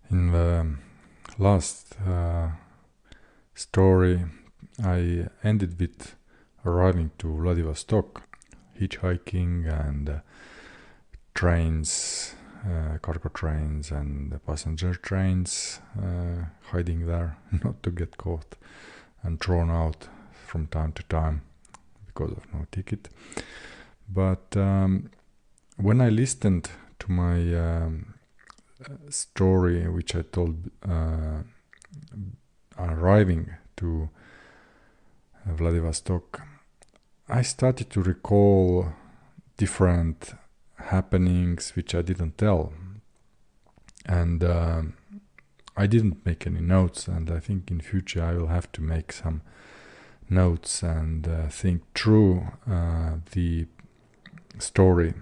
In the last story, I ended with arriving to Vladivostok, hitchhiking and trains, cargo trains and passenger trains, hiding there not to get caught and thrown out from time to time because of no ticket. But when I listened to my story, which I told arriving to Vladivostok, I started to recall different happenings which I didn't tell, and I didn't make any notes, and I think in future I will have to make some notes and think through the story.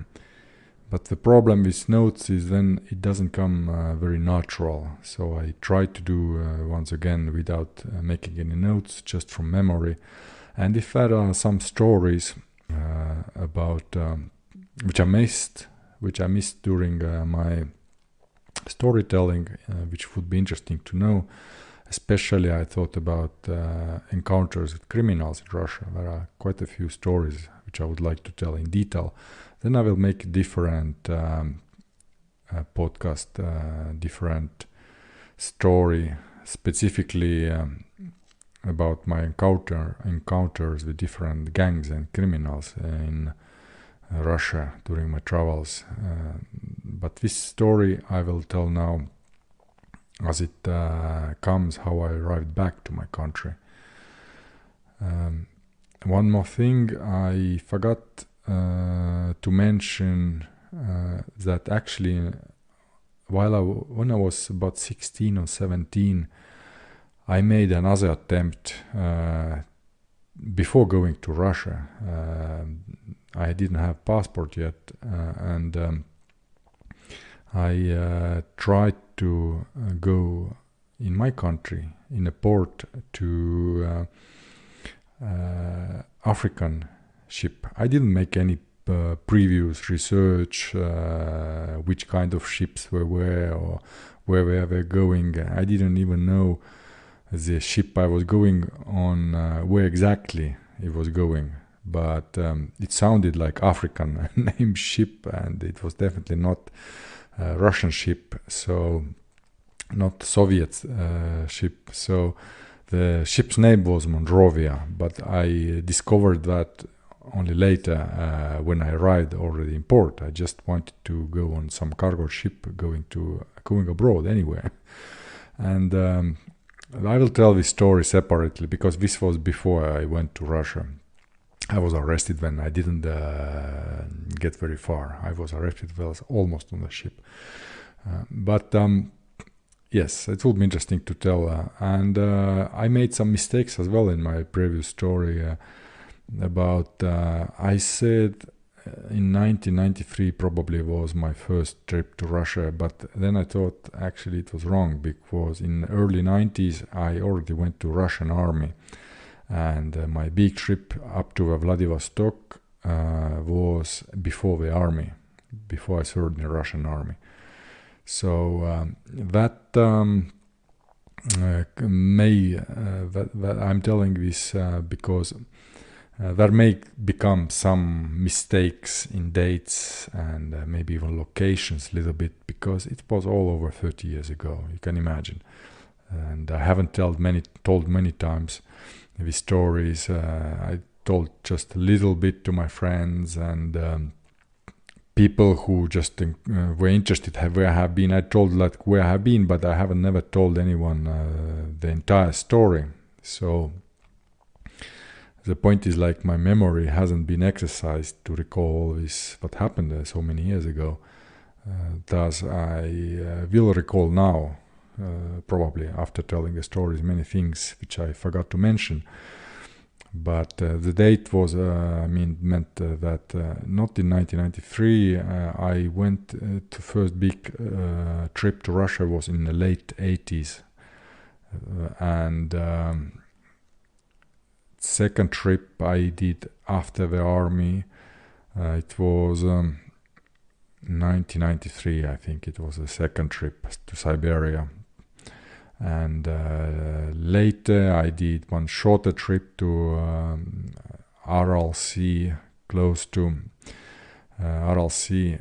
But the problem with notes is then it doesn't come very natural. So I try to do once again without making any notes, just from memory. And if there are some stories about which I missed during my storytelling, which would be interesting to know. Especially I thought about encounters with criminals in Russia. There are quite a few stories which I would like to tell in detail. Then I will make a different podcast, different story, specifically about my encounters with different gangs and criminals in Russia during my travels. But this story I will tell now as it comes, how I arrived back to my country. One more thing, I forgot to mention that actually when I was about 16 or 17, I made another attempt before going to Russia. I didn't have passport yet, and I tried to go in my country in a port to African ship. I didn't make any previous research which kind of ships were where or where we were going. I didn't even know the ship I was going on, where exactly it was going. But it sounded like African named ship, and it was definitely not Russian ship, so not Soviet ship. So the ship's name was Monrovia, but I discovered that only later when I arrived already in port. I just wanted to go on some cargo ship going abroad anywhere. And I will tell this story separately because this was before I went to Russia. I was arrested when I didn't get very far. I was arrested while almost on the ship. But yes, it will be interesting to tell. And I made some mistakes as well in my previous story about, I said in 1993 probably was my first trip to Russia, but then I thought actually it was wrong because in the early 90s I already went to Russian army. And my big trip up to Vladivostok was before the army, before I served in the Russian army. So that I'm telling this because there may become some mistakes in dates and maybe even locations a little bit, because it was all over 30 years ago, you can imagine. And I haven't told many times these stories. I told just a little bit to my friends and people who just were interested where I have been. I told like where I have been, but I haven't never told anyone the entire story. So the point is, like, my memory hasn't been exercised to recall this what happened so many years ago. Thus I will recall now, probably after telling the stories, many things which I forgot to mention. But the date was meant that not in 1993. I went to first big trip to Russia was in the late 80s, and second trip I did after the army. It was 1993, I think it was the second trip to Siberia. And later I did one shorter trip to Aral Sea, close to Aral Sea.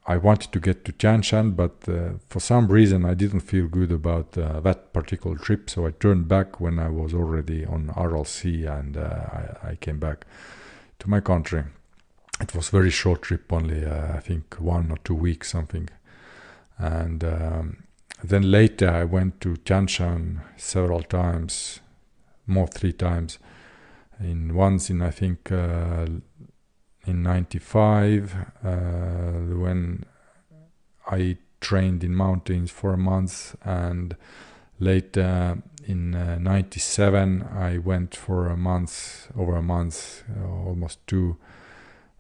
I wanted to get to Tianshan, but for some reason I didn't feel good about that particular trip, so I turned back when I was already on Aral Sea, and I came back to my country. It was a very short trip, only I think 1 or 2 weeks something. And then later I went to Tianshan several times, 3 times. Once in I think in 95, when I trained in mountains for a month, and later in 97 I went for over a month, almost 2.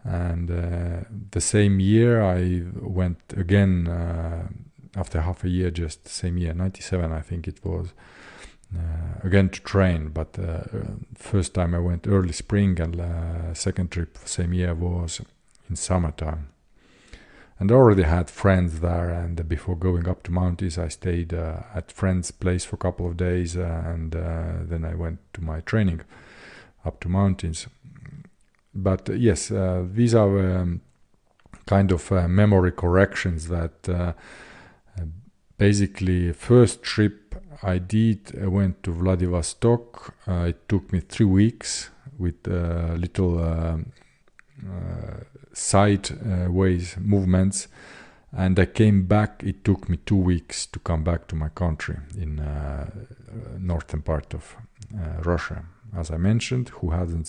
And the same year I went again, after half a year, just the same year, 97 I think it was, again to train. But first time I went early spring, and second trip same year was in summertime. And I already had friends there, and before going up to mountains I stayed at friend's place for a couple of days, and then I went to my training up to mountains. But yes, these are kind of memory corrections that basically first trip I did, I went to Vladivostok. It took me 3 weeks with little sideways movements, and I came back. It took me 2 weeks to come back to my country in northern part of Russia. As I mentioned, who haven't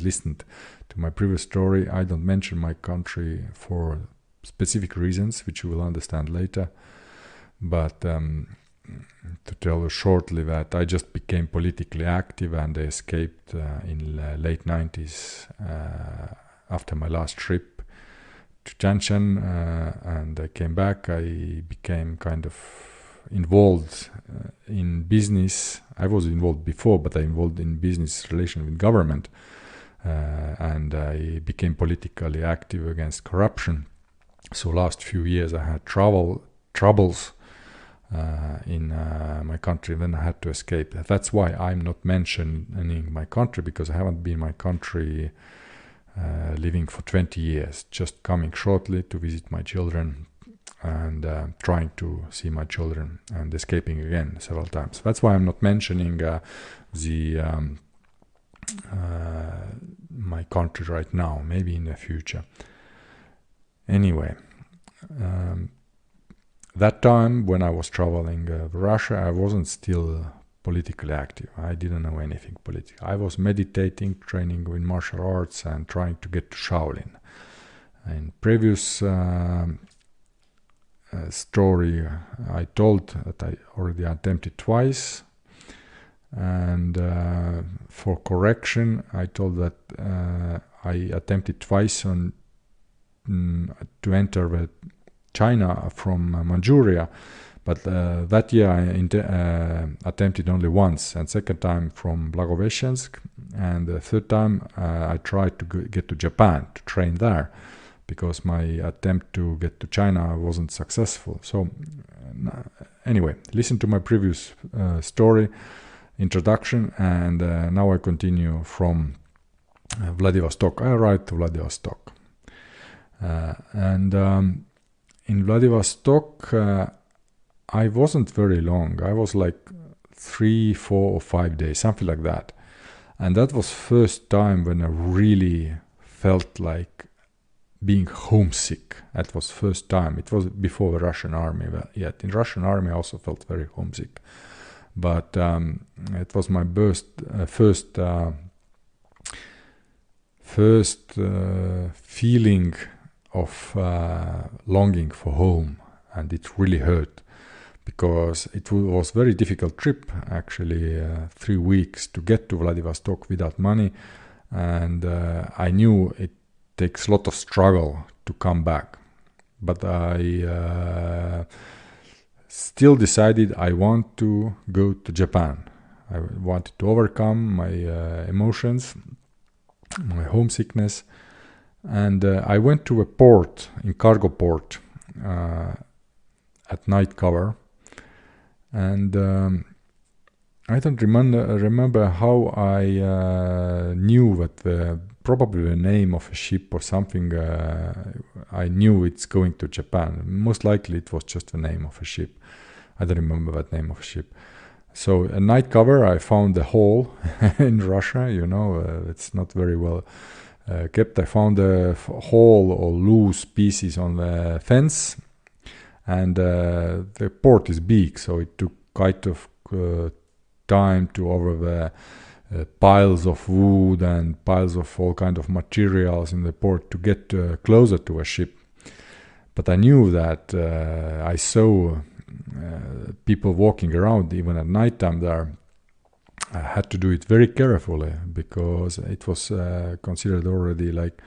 listened to my previous story, I don't mention my country for specific reasons, which you will understand later. But to tell you shortly that I just became politically active, and I escaped in late 90s after my last trip to Tianshan, and I came back. I became kind of involved in business. I was involved before, but I involved in business relation with government, and I became politically active against corruption. So last few years I had troubles in my country. Then I had to escape. That's why I'm not mentioning my country, because I haven't been in my country living for 20 years, just coming shortly to visit my children, and trying to see my children, and escaping again several times. That's why I'm not mentioning my country right now, maybe in the future. Anyway, that time when I was traveling Russia, I wasn't still politically active. I didn't know anything political. I was meditating, training in martial arts, and trying to get to Shaolin. In previous story I told that I already attempted twice, and for correction I told that I attempted twice to enter China from Manchuria, but that year I attempted only once, and second time from Blagoveshchensk, and the third time I tried to get to Japan to train there, because my attempt to get to China wasn't successful. So anyway, listen to my previous story, introduction, and now I continue from Vladivostok. I arrived to Vladivostok. And in Vladivostok, I wasn't very long. I was like 3, 4, or 5 days, something like that. And that was first time when I really felt like being homesick. That was first time. It was before the Russian army yet. In Russian army I also felt very homesick. But it was my first feeling of longing for home, and it really hurt, because it was very difficult trip, actually 3 weeks to get to Vladivostok without money, and I knew it takes a lot of struggle to come back. But I still decided I want to go to Japan. I wanted to overcome my emotions, my homesickness, And I went to a port, in cargo port, at night cover. And I don't remember how I knew that probably the name of a ship or something. I knew it's going to Japan. Most likely it was just the name of a ship. I don't remember that name of a ship. So a night cover, I found a hole in Russia. It's not very well kept. I found a hole or loose pieces on the fence, and the port is big, so it took kind of time to over the piles of wood and piles of all kind of materials in the port to get closer to a ship. But I knew that I saw people walking around even at nighttime there. I had to do it very carefully because it was considered already like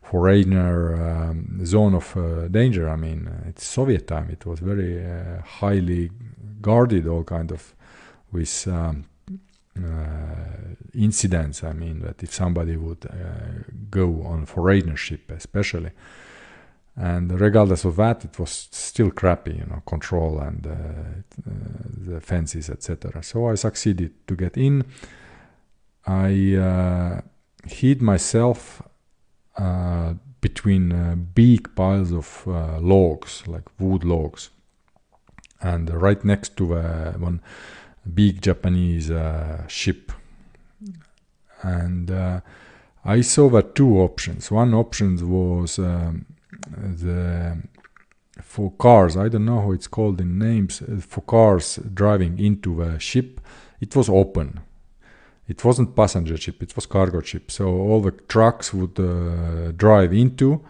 foreigner zone of danger. I mean, it's Soviet time. It was very highly guarded, all kind of with incidents. I mean, that if somebody would go on foreigner ship, especially. And regardless of that, it was still crappy, control and the fences, etc. So I succeeded to get in. I hid myself between big piles of logs, like wood logs, and right next to one big Japanese ship. And I saw that two options. One option was for cars, I don't know how it's called in names, for cars driving into the ship. It was open. It wasn't passenger ship, it was cargo ship. So all the trucks would drive into,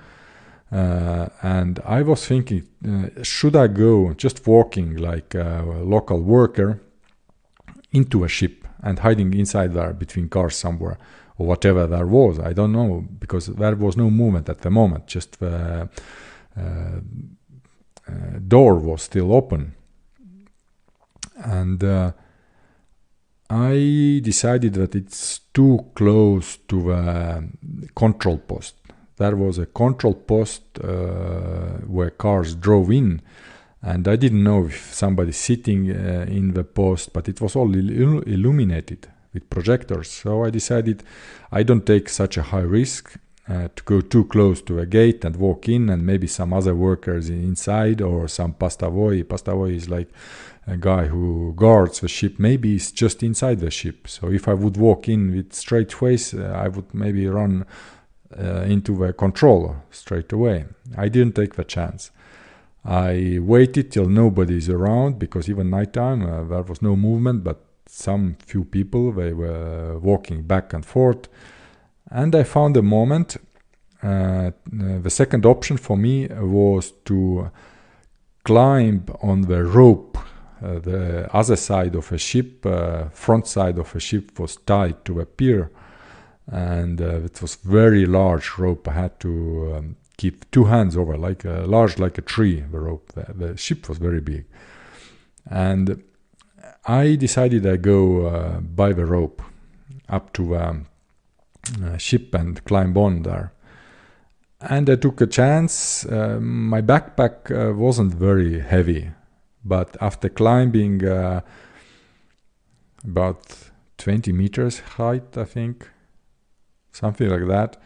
and I was thinking, should I go just walking like a local worker into a ship and hiding inside there between cars somewhere, or whatever there was. I don't know, because there was no movement at the moment, just the door was still open. And I decided that it's too close to the control post. There was a control post where cars drove in, and I didn't know if somebody sitting in the post, but it was all illuminated with projectors. So I decided I don't take such a high risk to go too close to a gate and walk in, and maybe some other workers inside, or some pastovoi. Pastovoi is like a guy who guards the ship. Maybe he's just inside the ship. So if I would walk in with straight face, I would maybe run into the controller straight away. I didn't take the chance. I waited till nobody is around, because even nighttime there was no movement, but some few people, they were walking back and forth. And I found a moment. The second option for me was to climb on the rope. The other side of a ship, front side of a ship, was tied to a pier, and it was very large rope. I had to keep two hands over, like a tree. The rope. The ship was very big, and I decided I go by the rope up to ship and climb on there. And I took a chance. My backpack wasn't very heavy, but after climbing about 20 meters height, I think, something like that,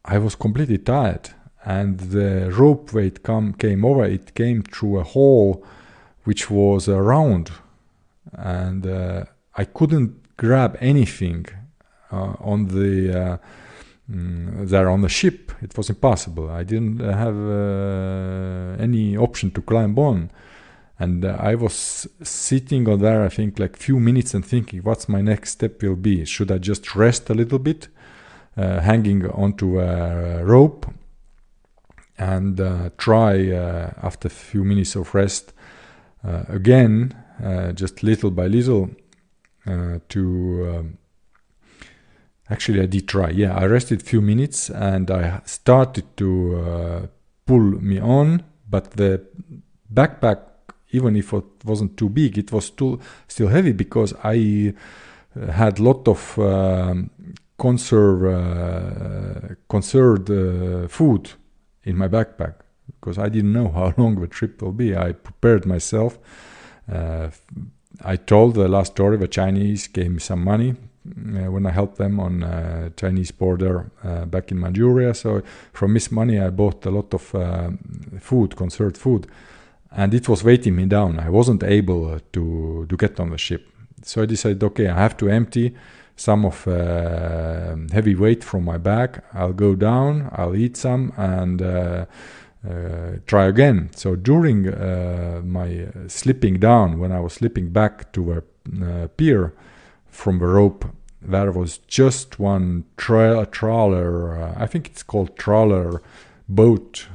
I was completely tired. And the rope weight came over. It came through a hole which was round, and I couldn't grab anything on the there on the ship. It was impossible. I didn't have any option to climb on, and I was sitting on there, I think, like few minutes, and thinking, what's my next step will be? Should I just rest a little bit, hanging onto a rope, and try after a few minutes of rest again, just little by little, to actually I did try. Yeah, I rested a few minutes, and I started to pull me on, but the backpack, even if it wasn't too big, it was still heavy, because I had lot of conserved food in my backpack because I didn't know how long the trip will be. I prepared myself. I told the last story, the Chinese gave me some money when I helped them on Chinese border back in Manchuria. So from this money I bought a lot of food, conserved food, and it was weighting me down. I wasn't able to get on the ship. So I decided, okay, I have to empty some of heavy weight from my bag. I'll go down, I'll eat some, and try again. So during my slipping down, when I was slipping back to a pier from the rope, there was just one trawler, I think it's called trawler boat,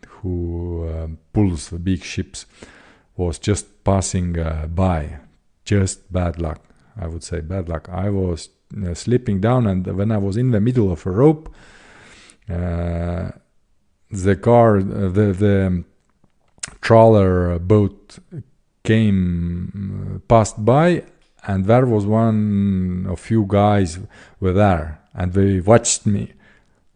who pulls the big ships, was just passing by. Just bad luck, I would say, bad luck. I was slipping down, and when I was in the middle of a rope, the trawler boat passed by, and there was a few guys were there, and they watched me.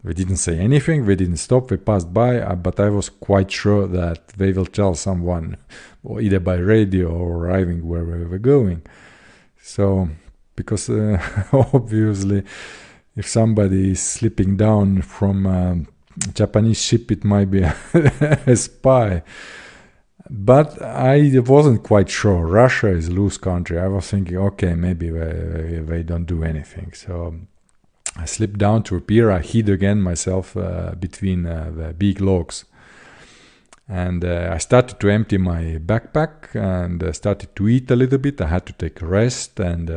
They didn't say anything, they didn't stop, they passed by, but I was quite sure that they will tell someone, or either by radio or arriving where we were going. So, because obviously, if somebody is slipping down from a Japanese ship, it might be a spy. But I wasn't quite sure. Russia is a loose country. I was thinking, okay, maybe they don't do anything. So I slipped down to a pier. I hid again myself between the big logs. And I started to empty my backpack and started to eat a little bit. I had to take a rest and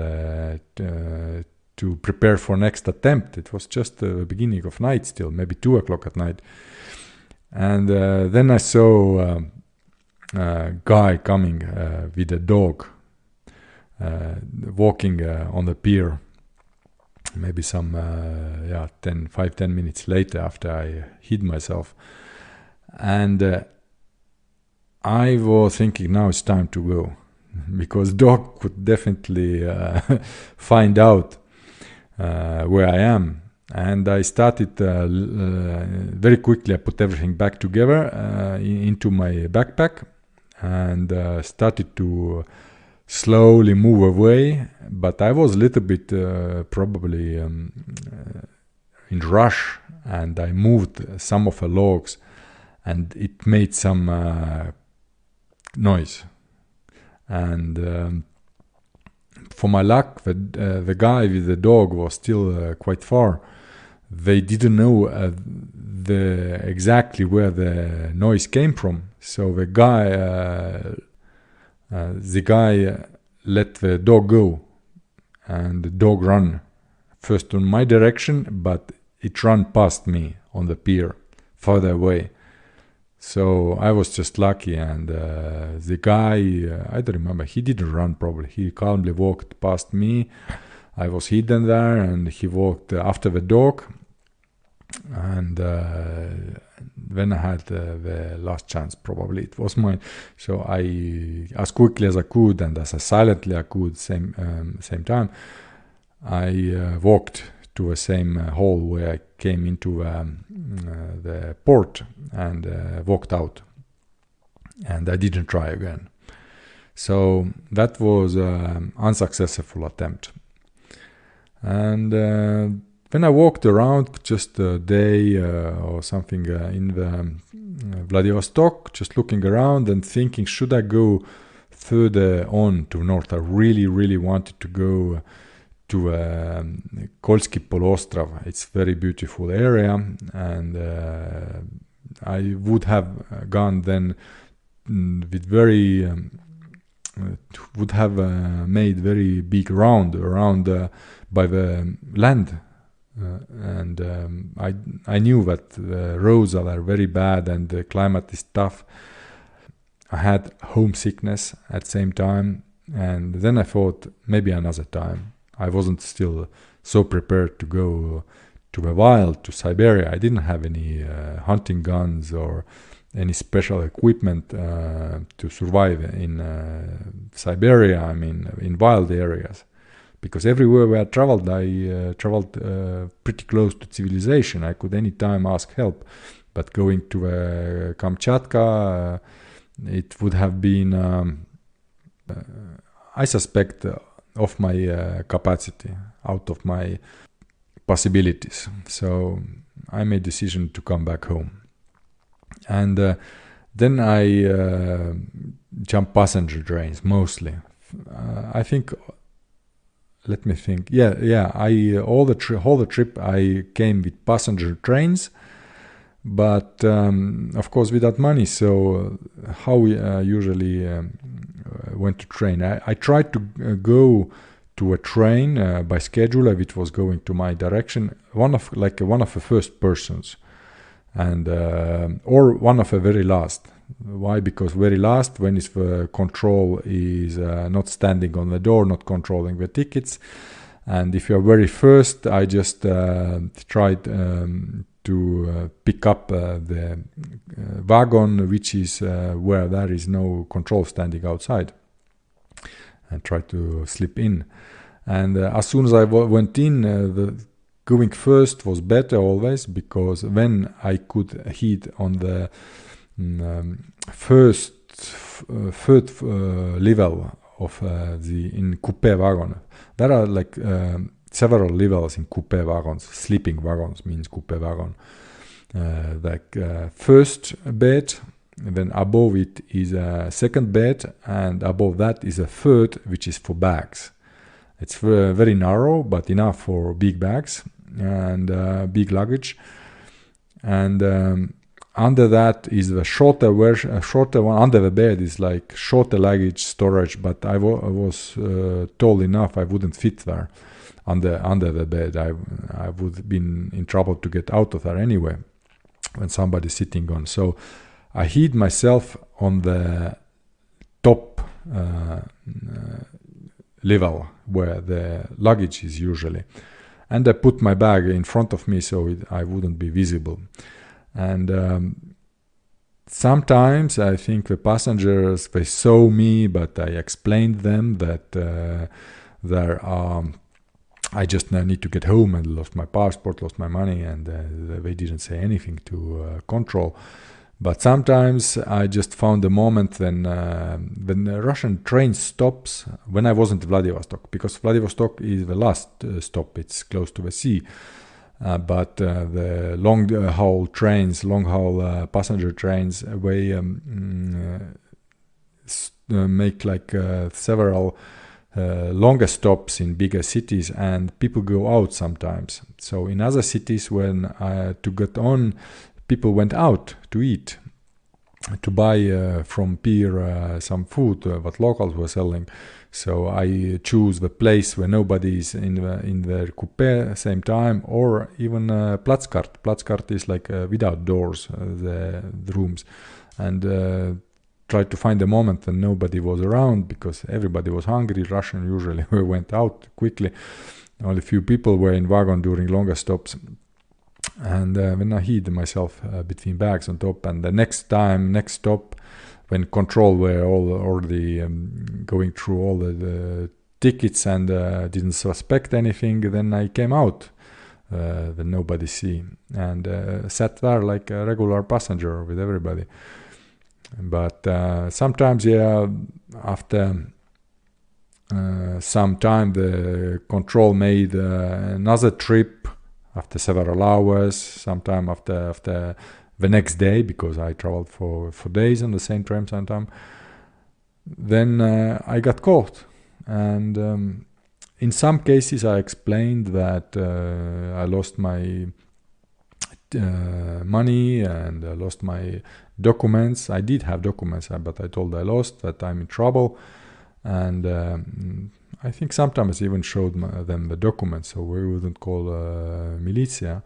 to prepare for next attempt. It was just the beginning of night still, maybe 2 o'clock at night. And then I saw a guy coming with a dog, walking on the pier. Maybe some 5-10 minutes later, after I hid myself. And I was thinking, now it's time to go, because dog could definitely find out where I am. And I started very quickly. I put everything back together into my backpack and started to slowly move away. But I was a little bit probably in rush, and I moved some of the logs, and it made some noise. And for my luck, the guy with the dog was still quite far. They didn't know exactly where the noise came from. So the guy let the dog go, and the dog ran first in my direction, but it ran past me on the pier, farther away. So I was just lucky, and the guy, I don't remember, he didn't run probably. He calmly walked past me. I was hidden there, and he walked after the dog. And when I had the last chance, probably it was mine. So I, as quickly as I could and as silently I could, same time, I walked to the same hall where I came into the port and walked out. And I didn't try again. So that was an unsuccessful attempt. And when I walked around just a day or something in the Vladivostok, just looking around and thinking, should I go further on to north? I really, really wanted to go to Kolski Polostrov. It's a very beautiful area, and I would have gone then with very would have made very big round around by the land. And I knew that the roads are very bad and the climate is tough. I had homesickness at the same time, and then I thought maybe another time. I wasn't still so prepared to go to the wild, to Siberia. I didn't have any hunting guns or any special equipment to survive in Siberia, I mean in wild areas. because everywhere where I traveled, I traveled pretty close to civilization. I could anytime ask help. But going to Kamchatka, it would have been, I suspect, of my capacity, out of my possibilities. So I made decision to come back home. And then I jump passenger trains mostly. I think. Let me think. Yeah. All the trip I came with passenger trains, but of course without money. So how we usually went to train? I tried to go to a train by scheduler, which was going to my direction. One of the first persons, and or one of the very last. Why? Because very last, when is the control is not standing on the door, not controlling the tickets. And if you're very first, I just tried to pick up the wagon, which is where there is no control standing outside, and try to slip in. And as soon as I went in, the going first was better always, because then I could hit on the third level of the in coupe wagon. There are like several levels in coupe wagons. Sleeping wagons means coupe wagon. First bed, then above it is a second bed, and above that is a third, which is for bags. It's very narrow, but enough for big bags and big luggage. And under that is the shorter one. Under the bed is like shorter luggage storage, but I was tall enough I wouldn't fit there. Under the bed, I would have been in trouble to get out of there anyway when somebody's sitting on. So I hid myself on the top level where the luggage is usually, and I put my bag in front of me so I wouldn't be visible. And sometimes I think the passengers, they saw me, but I explained them that I just need to get home and lost my passport, lost my money, and they didn't say anything to control. But sometimes I just found a moment when the Russian train stops, when I wasn't in Vladivostok, because Vladivostok is the last stop, it's close to the sea. But the long-haul passenger trains, they make like several longer stops in bigger cities, and people go out sometimes. So in other cities, when to get on, people went out to eat, to buy from pier some food what locals were selling. So I choose the place where nobody is in the coupe same time, or even Platskart. Platskart is like without doors, the rooms, and try to find a moment when nobody was around, because everybody was hungry. Russian usually went out quickly. Only few people were in wagon during longer stops. And when I hid myself between bags on top, and the next stop, when control were already going through all the tickets and didn't suspect anything, then I came out that nobody see, and sat there like a regular passenger with everybody. But sometimes, after some time, the control made another trip after several hours, sometime after the next day, because I traveled for days on the same train sometime. Then I got caught, and in some cases I explained that I lost my money and I lost my documents. I did have documents, but I told I lost, that I'm in trouble, and I think sometimes I even showed them the documents, so we wouldn't call militia,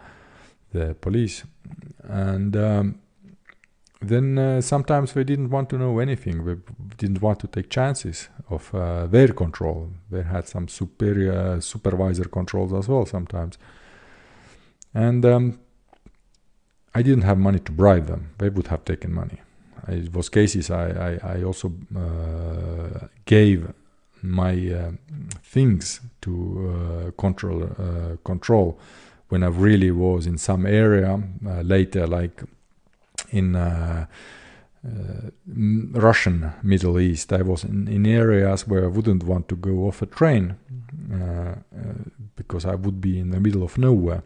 the police. And then sometimes they didn't want to know anything. They didn't want to take chances of their control. They had some supervisor controls as well sometimes. And I didn't have money to bribe them. They would have taken money. It was cases I also gave my things to control when I really was in some area later, like in Russian Middle East. I was in areas where I wouldn't want to go off a train because I would be in the middle of nowhere.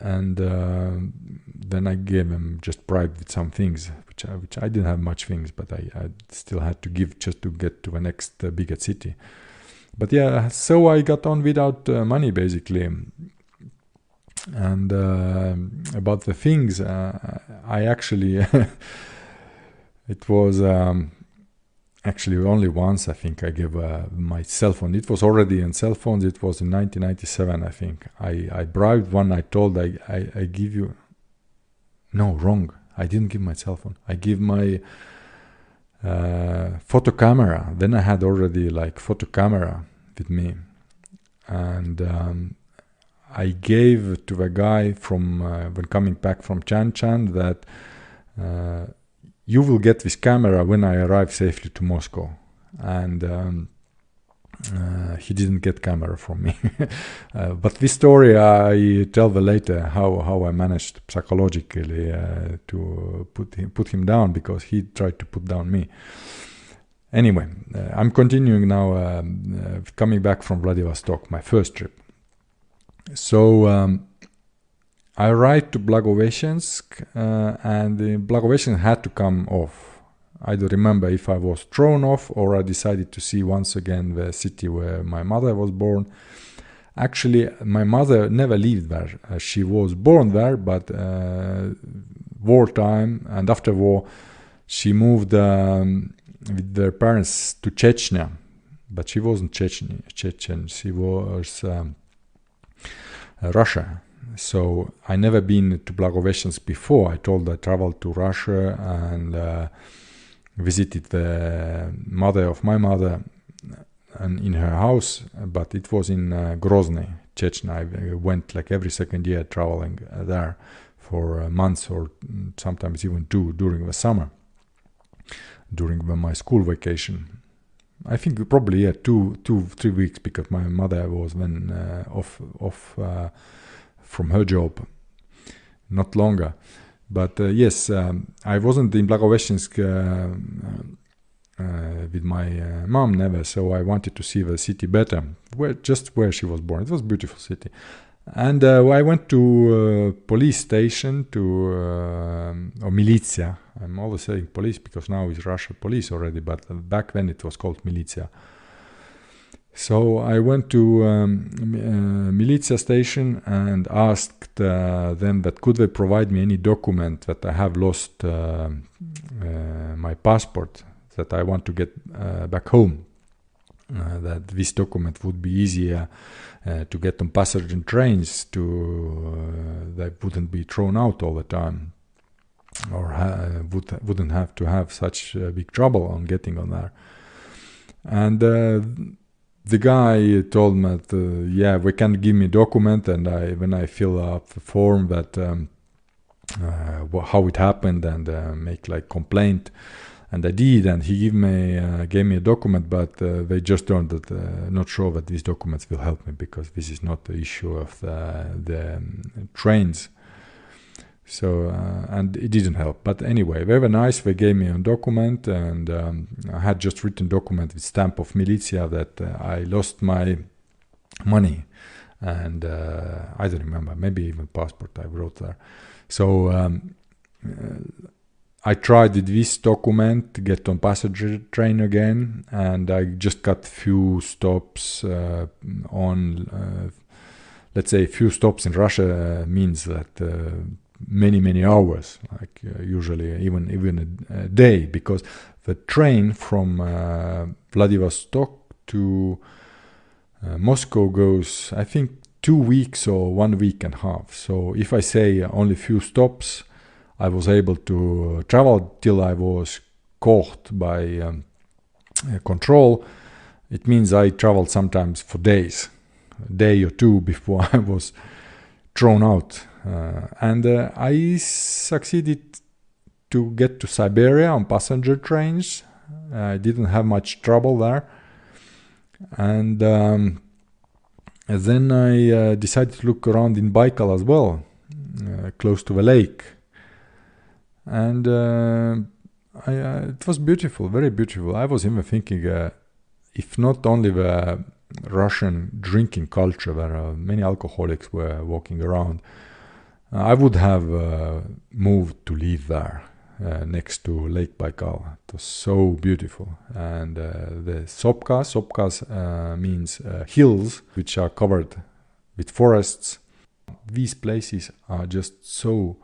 And then I gave them just bribe with some things, which I didn't have much things, but I still had to give just to get to the next bigger city. But yeah, so I got on without money basically. And about the things, I actually, it was actually only once I think I gave my cell phone. It was already in cell phones. It was in 1997, I think. I bribed one. I told I give you. No, wrong. I didn't give my cell phone. I give my photo camera. Then I had already like photo camera with me, and I gave to the guy from when coming back from Chan that you will get this camera when I arrive safely to Moscow. And he didn't get camera from me. But this story I tell the later how I managed psychologically to put him down, because he tried to put down me. Anyway, I'm continuing now, coming back from Vladivostok, my first trip. So I arrived to Blagoveshchensk, and the Blagoveshchensk had to come off. I don't remember if I was thrown off or I decided to see once again the city where my mother was born. Actually, my mother never lived there. She was born there, but wartime and after war, she moved with their parents to Chechnya. But she wasn't Chechen. She was Russia. So I never been to Blagoveshchensk before. I told I traveled to Russia and visited the mother of my mother and in her house, but it was in Grozny, Chechnya. I went like every second year traveling there for months or sometimes even 2 during the summer, during my school vacation. I think probably 2-3 weeks, because my mother was then off from her job, not longer. But yes, I wasn't in Blagoveshchensk with my mom, never. So I wanted to see the city better, where she was born. It was a beautiful city. And I went to police station, or militia. I'm always saying police because now it's Russian police already, but back then it was called militia. So I went to militia station and asked them that could they provide me any document that I have lost my passport, that I want to get back home. That this document would be easier to get on passenger trains, they wouldn't be thrown out all the time, or wouldn't have to have such big trouble on getting on there. And the guy told me that yeah, we can give me a document, and when I fill up the form that how it happened and make like complaint. And I did, and he gave me a document, but they just not sure that these documents will help me, because this is not the issue of the trains. So, and it didn't help. But anyway, they were nice. They gave me a document, and I had just written document with stamp of militia that I lost my money, and I don't remember, maybe even passport I wrote there. So I tried with this document to get on passenger train again, and I just got few stops on, let's say, few stops in Russia means that many hours, like usually even a day, because the train from Vladivostok to Moscow goes, I think, 2 weeks or 1 week and a half. So if I say only few stops, I was able to travel till I was caught by control. It means I traveled sometimes for days, a day or 2 before I was thrown out. And I succeeded to get to Siberia on passenger trains. I didn't have much trouble there. And then I decided to look around in Baikal as well, close to the lake. And it was beautiful, very beautiful. I was even thinking, if not only the Russian drinking culture, where many alcoholics were walking around, I would have moved to live there, next to Lake Baikal. It was so beautiful. And the Sopkas means hills which are covered with forests. These places are just so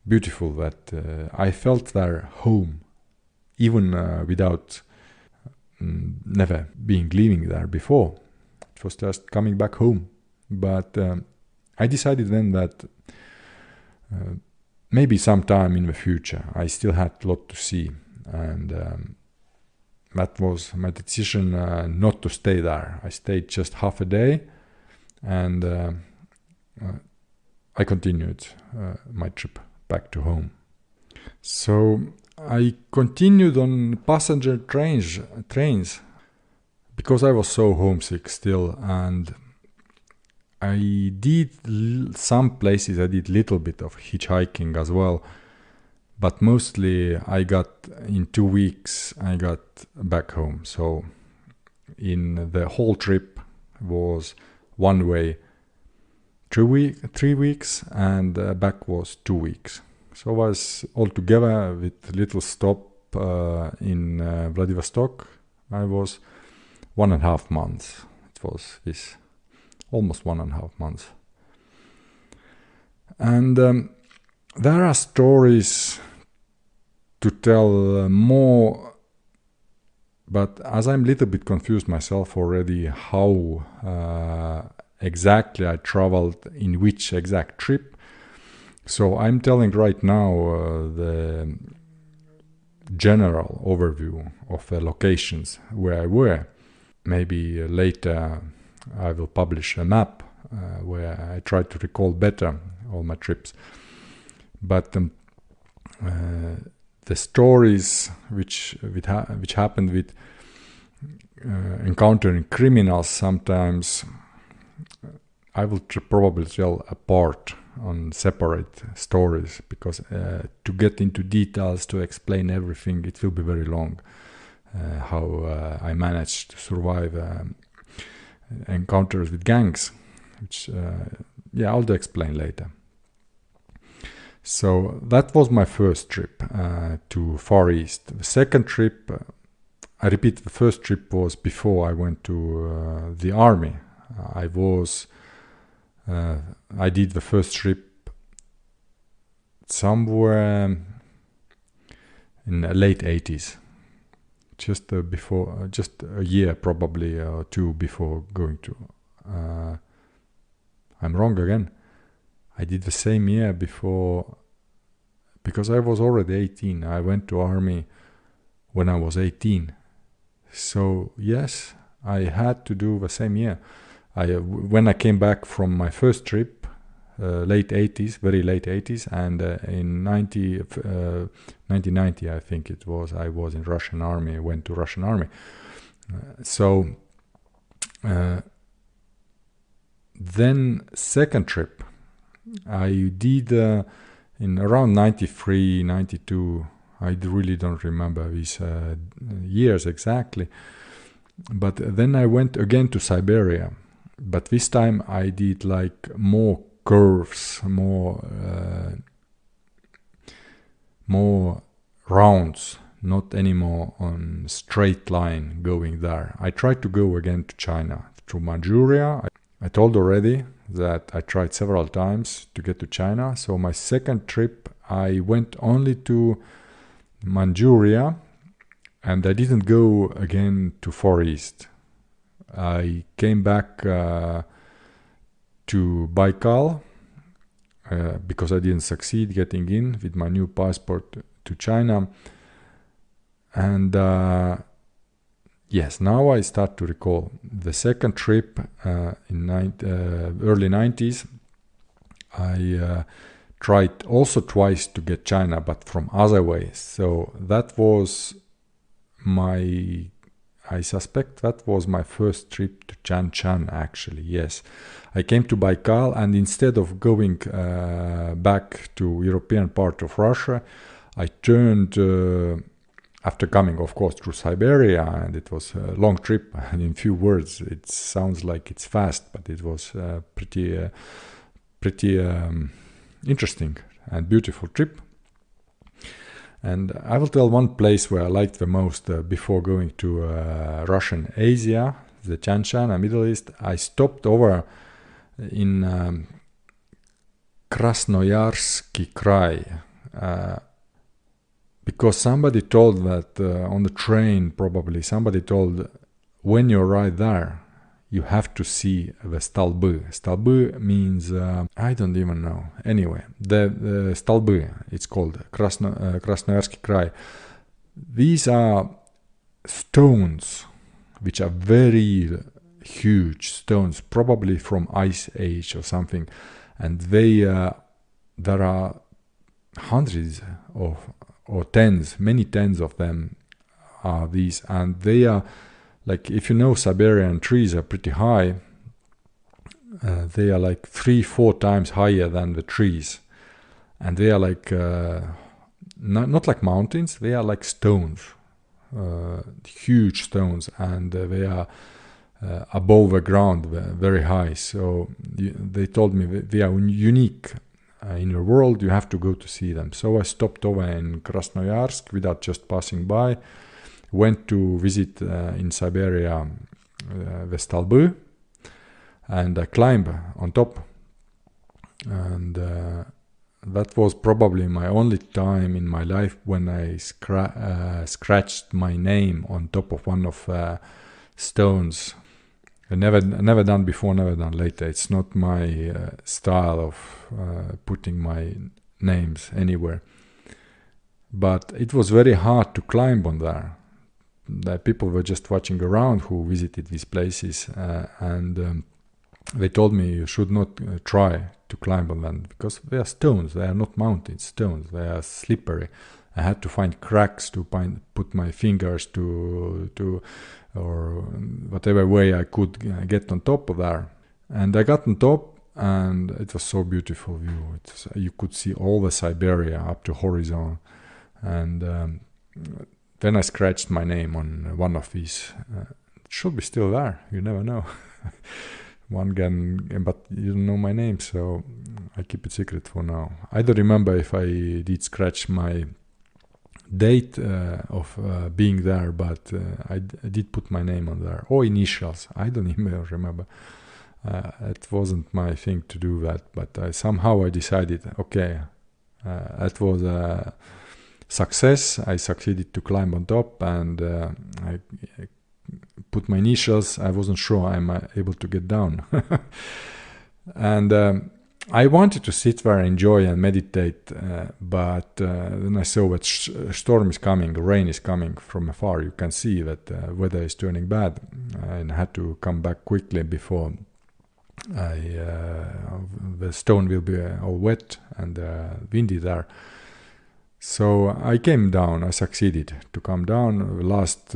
beautiful that I felt their home, even without never being living there before. It was just coming back home. But I decided then that maybe sometime in the future I still had a lot to see, and that was my decision not to stay there. I stayed just half a day, and I continued my trip back to home. So I continued on passenger trains because I was so homesick still, and I did some places, I did little bit of hitchhiking as well, but mostly in 2 weeks I got back home. So in the whole trip was one way 3 weeks, and back was 2 weeks. So I was altogether with little stop in Vladivostok. I was 1.5 months. It was this almost 1.5 months. And there are stories to tell more, but as I'm a little bit confused myself already how exactly I traveled in which exact trip, so I'm telling right now the general overview of the locations where I were. Maybe later I will publish a map where I try to recall better all my trips. But the stories which happened with encountering criminals sometimes, I will probably tell apart on separate stories, because to get into details, to explain everything, it will be very long. How I managed to survive encounters with gangs, which I'll explain later. So that was my first trip to Far East. The second trip, I repeat, the first trip was before I went to the army. I did the first trip somewhere in the late 80s. Just a year probably or two before going to. I'm wrong again. I did the same year before, because I was already 18. I went to army when I was 18. So yes, I had to do the same year. When I came back from my first trip, late 80s, very late 80s, and in 1990, I think it was, I was in Russian army, went to Russian army. Then second trip, I did in around 93, 92, I really don't remember these years exactly, but then I went again to Siberia, but this time I did like more curves, more rounds, not anymore on straight line going there. I tried to go again to China through Manchuria. I told already that I tried several times to get to China. So my second trip, I went only to Manchuria, and I didn't go again to Far East. I came back to Baikal because I didn't succeed getting in with my new passport to China. And yes, now I start to recall the second trip in early 90s. I tried also twice to get China, but from other ways. So that was my I suspect that was my first trip to Chan actually, yes. I came to Baikal, and instead of going back to European part of Russia, I turned, after coming of course through Siberia, and it was a long trip, and in few words it sounds like it's fast, but it was pretty interesting and beautiful trip. And I will tell one place where I liked the most before going to Russian Asia, the Chanchan and Middle East. I stopped over in Krasnoyarsky Krai because somebody told that on the train, probably somebody told, when you arrive there, you have to see the Stalby. Stalby means, I don't even know. Anyway, the Stalby, it's called Krasnoyarsky Krai. These are stones, which are very huge stones, probably from Ice Age or something. And there are hundreds or tens, many tens of them are these. And they are, like, if you know, Siberian trees are pretty high. They are like 3-4 times higher than the trees, and they are like not like mountains. They are like stones, huge stones, and they are above the ground, very high. So they told me they are unique in the world. You have to go to see them. So I stopped over in Krasnoyarsk without just passing by. Went to visit in Siberia the Stalby, and I climbed on top. And that was probably my only time in my life when I scratched my name on top of one of stones. I never done before, never done later. It's not my style of putting my names anywhere. But it was very hard to climb on there. The people were just watching around who visited these places, and they told me you should not try to climb on them because they are stones. They are not mountains, stones. They are slippery. I had to find cracks to put my fingers to or whatever way I could get on top of there. And I got on top, and it was so beautiful view. You could see all the Siberia up to horizon, and then I scratched my name on one of these. It should be still there. You never know. One can, but you don't know my name, so I keep it secret for now. I don't remember if I did scratch my date of being there, but I did put my name on there, or initials. I don't even remember. It wasn't my thing to do that, but somehow I decided, okay, that was a success. I succeeded to climb on top, and I put my initials. I wasn't sure I'm able to get down. And I wanted to sit there, enjoy and meditate, but then I saw that storm is coming, rain is coming from afar. You can see that weather is turning bad, and I had to come back quickly before the stone will be all wet and windy there. So I came down. I succeeded to come down. The last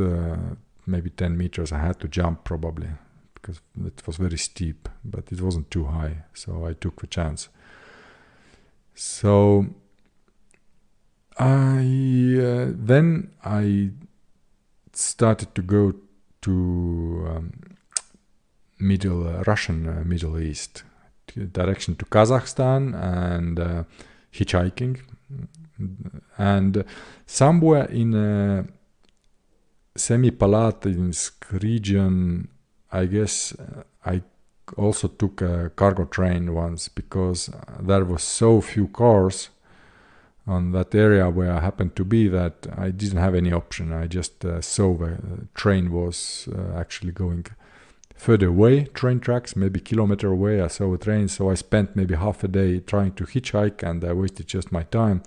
maybe 10 meters I had to jump probably, because it was very steep, but it wasn't too high, so I took the chance. So then I started to go to Middle East, direction to Kazakhstan, and hitchhiking, and somewhere in Semipalatinsk region, I guess I also took a cargo train once, because there was so few cars on that area where I happened to be that I didn't have any option. I just saw the train was actually going further away, train tracks, maybe kilometer away. I saw a train, so I spent maybe half a day trying to hitchhike, and I wasted just my time.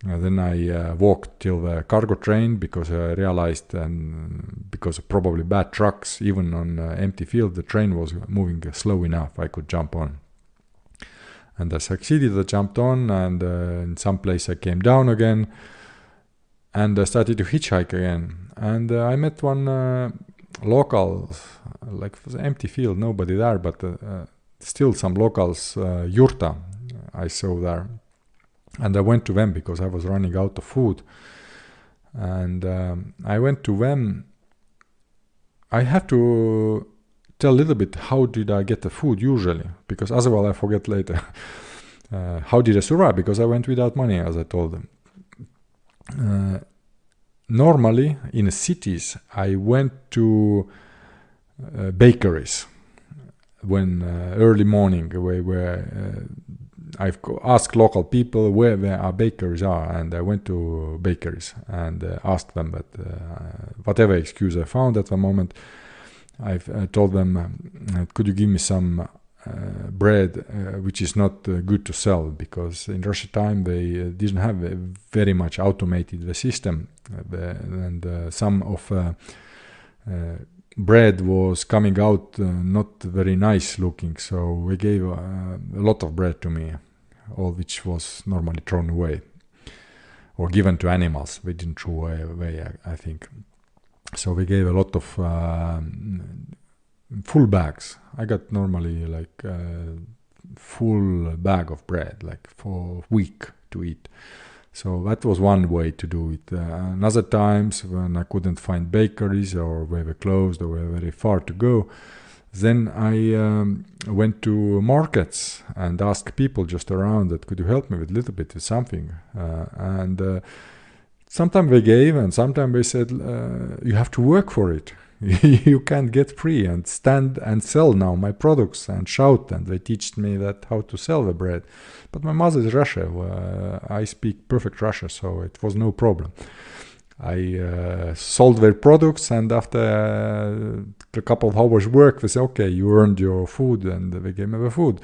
Then I walked till the cargo train, because I realized, and because of probably bad trucks, even on empty field, the train was moving slow enough I could jump on. And I succeeded. I jumped on, and in some place I came down again, and I started to hitchhike again. and I met one local, like it was an empty field, nobody there, but still some locals, yurta I saw there. And I went to them because I was running out of food. And I went to them. I have to tell a little bit how did I get the food usually, because otherwise I forget later. How did I survive? Because I went without money, as I told them. Normally, in the cities, I went to bakeries when early morning, where I've asked local people where our bakeries are, and I went to bakeries and asked them. But whatever excuse I found at the moment, I've told them, could you give me some bread which is not good to sell, because in Russia time they didn't have very much automated the system, and some of bread was coming out not very nice looking, so they gave a lot of bread to me, all which was normally thrown away or given to animals. We didn't throw away, I think. So we gave a lot of full bags. I got normally like full bag of bread, like for a week to eat. So that was one way to do it. Another times when I couldn't find bakeries, or they were closed, or were very far to go, then I went to markets and asked people just around that, could you help me with a little bit with something? And sometimes they gave, and sometimes they said, you have to work for it. You can't get free, and stand and sell now my products and shout. And they teach me that how to sell the bread. But my mother is Russia. I speak perfect Russian, so it was no problem. I sold their products, and after a couple of hours work, they said, okay, you earned your food, and they gave me the food.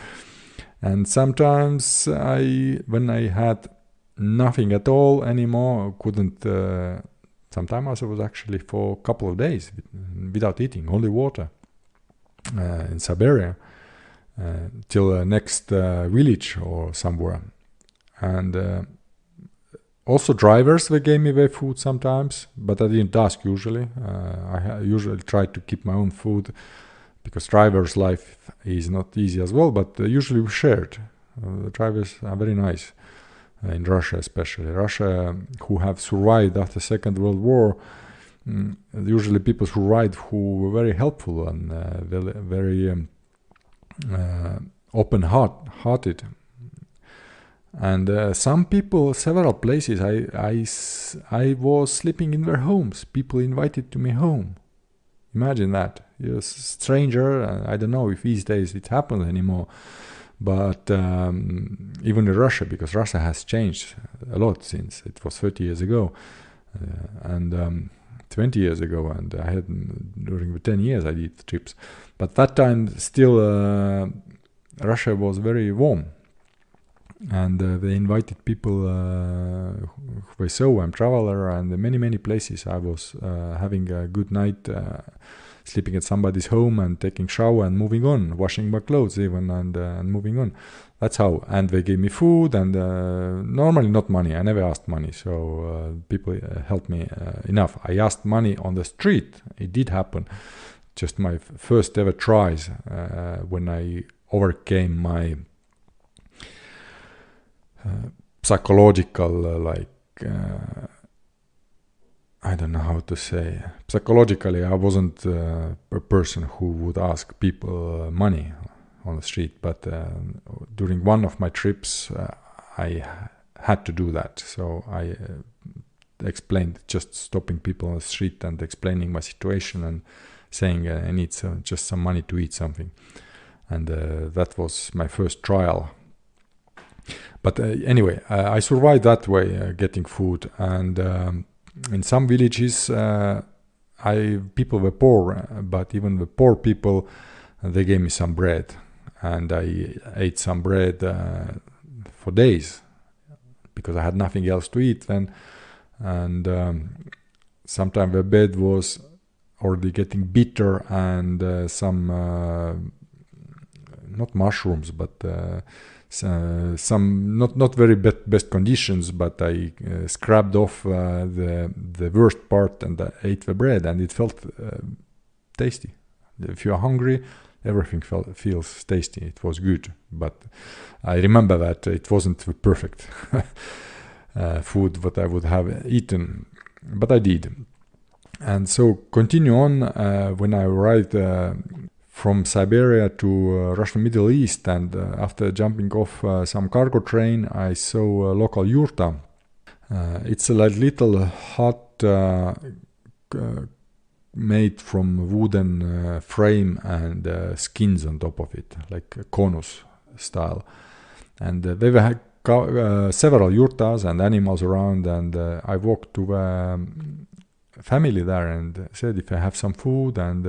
And sometimes when I had nothing at all anymore, couldn't... Sometimes I was actually for a couple of days without eating, only water, in Siberia, till next village or somewhere. And also drivers, they gave me their food sometimes, but I didn't ask usually. I usually try to keep my own food, because drivers' life is not easy as well, but usually we shared. The drivers are very nice. In Russia especially. Russia, who have survived after Second World War, usually people survived who were very helpful and very open-hearted. And some people, several places, I was sleeping in their homes. People invited to me home. Imagine that. You're a stranger. I don't know if these days it happens anymore. But even in Russia, because Russia has changed a lot since it was 30 years ago and 20 years ago, and I had during the 10 years I did trips. But that time still Russia was very warm, and they invited people who I saw. I'm traveler, and many places I was having a good night. Sleeping at somebody's home and taking shower and moving on, washing my clothes even, and moving on. That's how. And they gave me food, and normally not money. I never asked money, so people helped me enough. I asked money on the street. It did happen. Just my first ever tries when I overcame my psychological I don't know how to say. Psychologically, I wasn't a person who would ask people money on the street, but during one of my trips, I had to do that. So I explained, just stopping people on the street and explaining my situation and saying I need just some money to eat something. And that was my first trial. But anyway, I survived that way, getting food. And in some villages, people were poor, but even the poor people, they gave me some bread, and I ate some bread for days because I had nothing else to eat then. And sometimes the bread was already getting bitter, and some not mushrooms, but some not very best conditions. But I scrubbed off the worst part and I ate the bread, and it felt tasty. If you are hungry, everything feels tasty. It was good, but I remember that it wasn't the perfect food what I would have eaten, but I did. And so continue on when I arrived from Siberia to Russian Middle East, and after jumping off some cargo train, I saw a local yurta. It's a little hut made from wooden frame and skins on top of it, like a konus style. And they had several yurtas and animals around, and I walked to family there and said if I have some food, and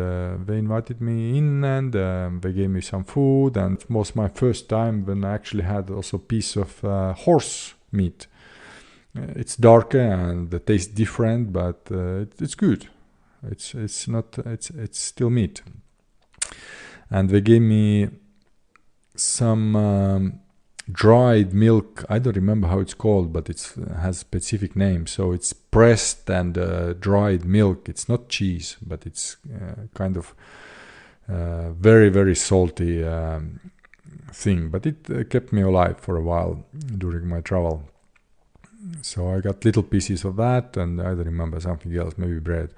they invited me in, and they gave me some food, and it was my first time when I actually had also a piece of horse meat. It's darker and the taste different, but it's good. It's still meat. And they gave me some dried milk. I don't remember how it's called, but it has a specific name. So it's pressed and dried milk. It's not cheese, but it's kind of very, very salty thing. But it kept me alive for a while during my travel. So I got little pieces of that, and I don't remember something else, maybe bread.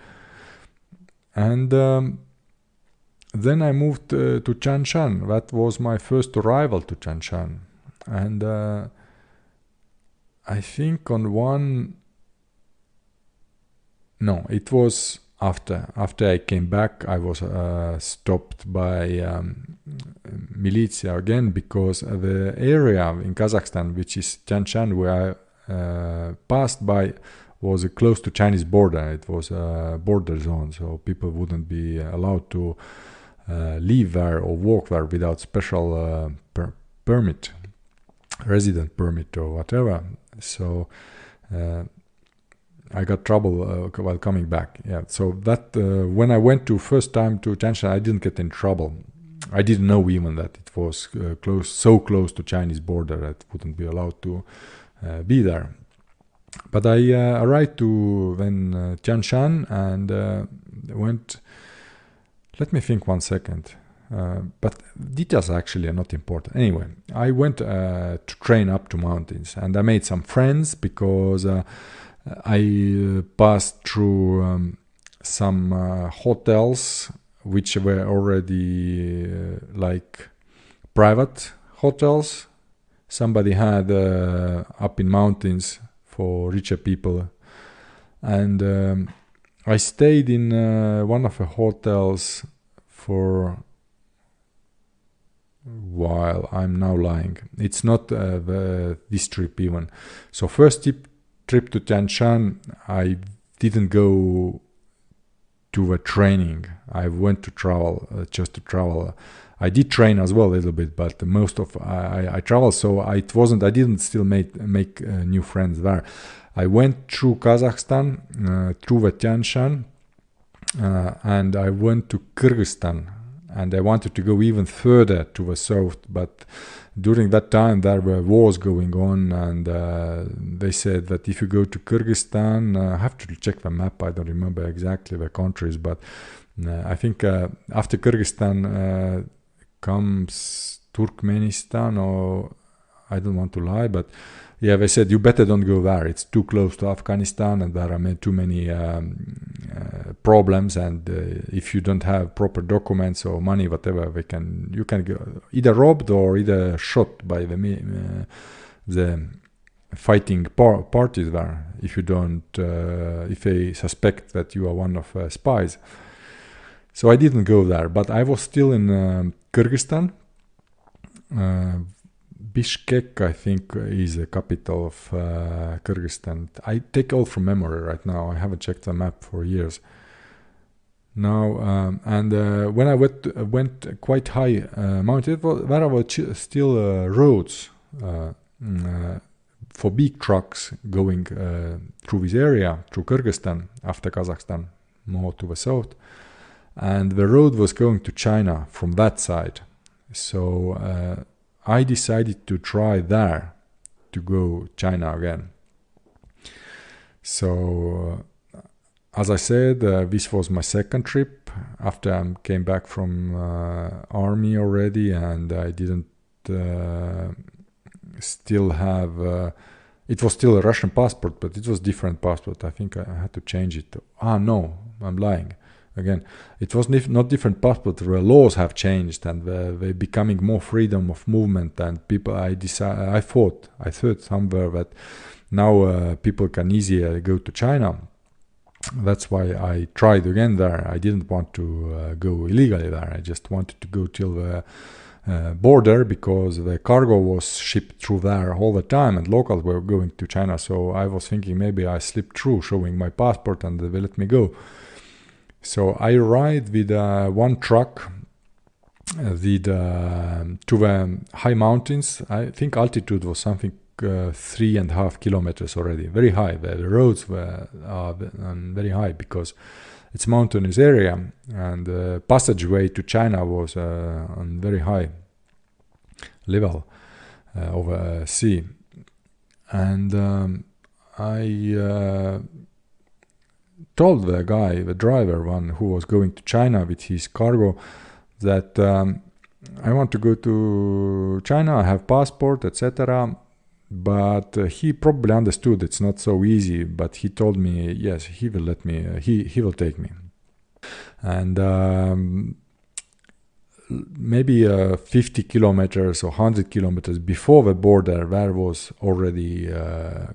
And then I moved to Changshan. That was my first arrival to Changshan. And I think it was after I came back, I was stopped by militia again, because the area in Kazakhstan, which is Changshan, where I passed by, was close to Chinese border. It was a border zone, so people wouldn't be allowed to live there or walk there without special permit, resident permit or whatever. So I got trouble while coming back. Yeah. So that when I went to first time to Changshan, I didn't get in trouble. I didn't know even that it was so close to Chinese border that wouldn't be allowed to be there. But I arrived to then Changshan and went. Let me think 1 second. But details actually are not important. Anyway, I went to train up to mountains, and I made some friends because I passed through some hotels which were already like private hotels. Somebody had up in mountains for richer people, and I stayed in one of the hotels for while. I'm now lying. It's not this trip even. So first trip to Changshan, I didn't go to a training. I went to travel, just to travel. I did train as well a little bit, but most of I traveled, so I didn't still make new friends there. I went through Kazakhstan, through the Tianshan, and I went to Kyrgyzstan, and I wanted to go even further to the south, but during that time there were wars going on, and they said that if you go to Kyrgyzstan, I have to check the map, I don't remember exactly the countries, but I think after Kyrgyzstan comes Turkmenistan, or I don't want to lie, but yeah, they said you better don't go there. It's too close to Afghanistan, and there are too many problems. And if you don't have proper documents or money, whatever, you can go either robbed or either shot by the fighting parties there. If you don't, if they suspect that you are one of spies. So I didn't go there, but I was still in Kyrgyzstan. Bishkek, I think, is the capital of Kyrgyzstan. I take all from memory right now. I haven't checked the map for years. Now, and when I went quite high mountain, there were still roads for big trucks going through this area, through Kyrgyzstan, after Kazakhstan, more to the south. And the road was going to China from that side. So I decided to try there to go China again. So as I said, this was my second trip after I came back from army already, and I didn't still have. It was still a Russian passport, but it was different passport. I think I had to change it. No, I'm lying. Again, it was not different passport. The laws have changed, and they're becoming more freedom of movement. And people, I thought somewhere that now people can easier go to China. That's why I tried again there. I didn't want to go illegally there. I just wanted to go till the border, because the cargo was shipped through there all the time and locals were going to China. So I was thinking maybe I slipped through showing my passport and they let me go. So I arrived with one truck to the high mountains. I think altitude was something 3.5 kilometers already, very high. The roads were very high because it's a mountainous area, and the passageway to China was on very high level over sea. And I told the guy, the driver, one who was going to China with his cargo, that I want to go to China, I have passport, etc. But he probably understood it's not so easy, but he told me, yes, he will let me, he will take me. And maybe 50 kilometers or 100 kilometers before the border, there was already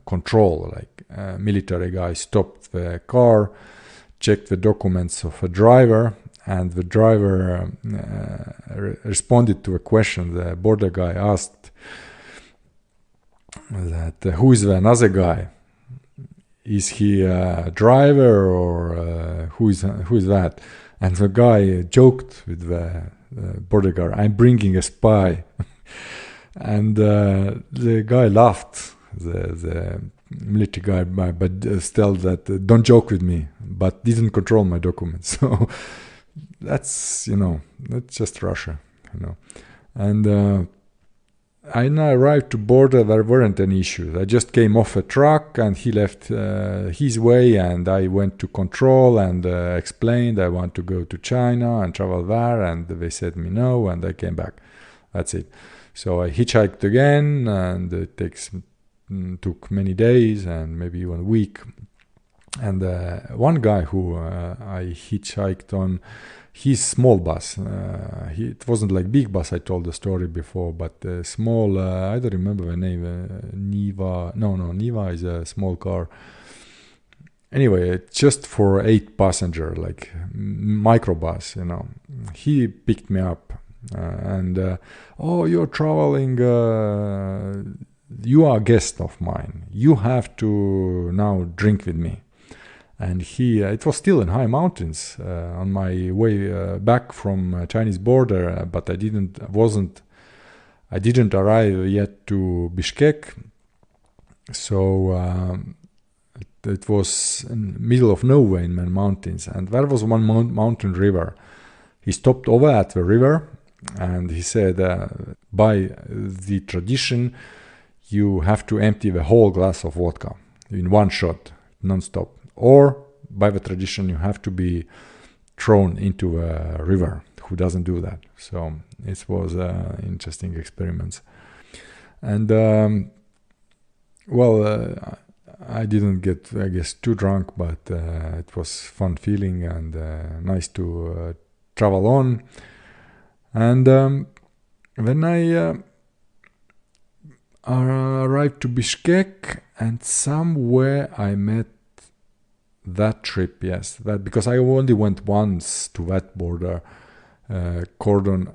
control, like military guy stopped the car, checked the documents of a driver, and the driver responded to a question the border guy asked, that who is the another guy? Is he a driver, or who is that? And the guy joked with the border guard, I'm bringing a spy. And the guy laughed, the military guy, but still that don't joke with me, but didn't control my documents. So that's just Russia, And I now arrived to border, there weren't any issues. I just came off a truck and he left his way, and I went to control and explained I want to go to China and travel there, and they said me no, and I came back. That's it. So I hitchhiked again, and it took many days and maybe even a week. And one guy who I hitchhiked on, his small bus. It wasn't like big bus, I told the story before, but small, I don't remember the name, Niva. No, Niva is a small car. Anyway, just for 8 passenger, like microbus, He picked me up and, you're traveling, you are a guest of mine. You have to now drink with me. And it was still in high mountains on my way back from Chinese border, but I didn't arrive yet to Bishkek. So it was in the middle of nowhere in the mountains, and there was one mountain river. He stopped over at the river, and he said, by the tradition, you have to empty the whole glass of vodka in one shot, non-stop. Or, by the tradition, you have to be thrown into a river. Who doesn't do that? So it was interesting experiments. And, I didn't get, I guess, too drunk, but it was fun feeling and nice to travel on. And when I arrived to Bishkek, and somewhere I met that trip, yes, that because I only went once to that border cordon.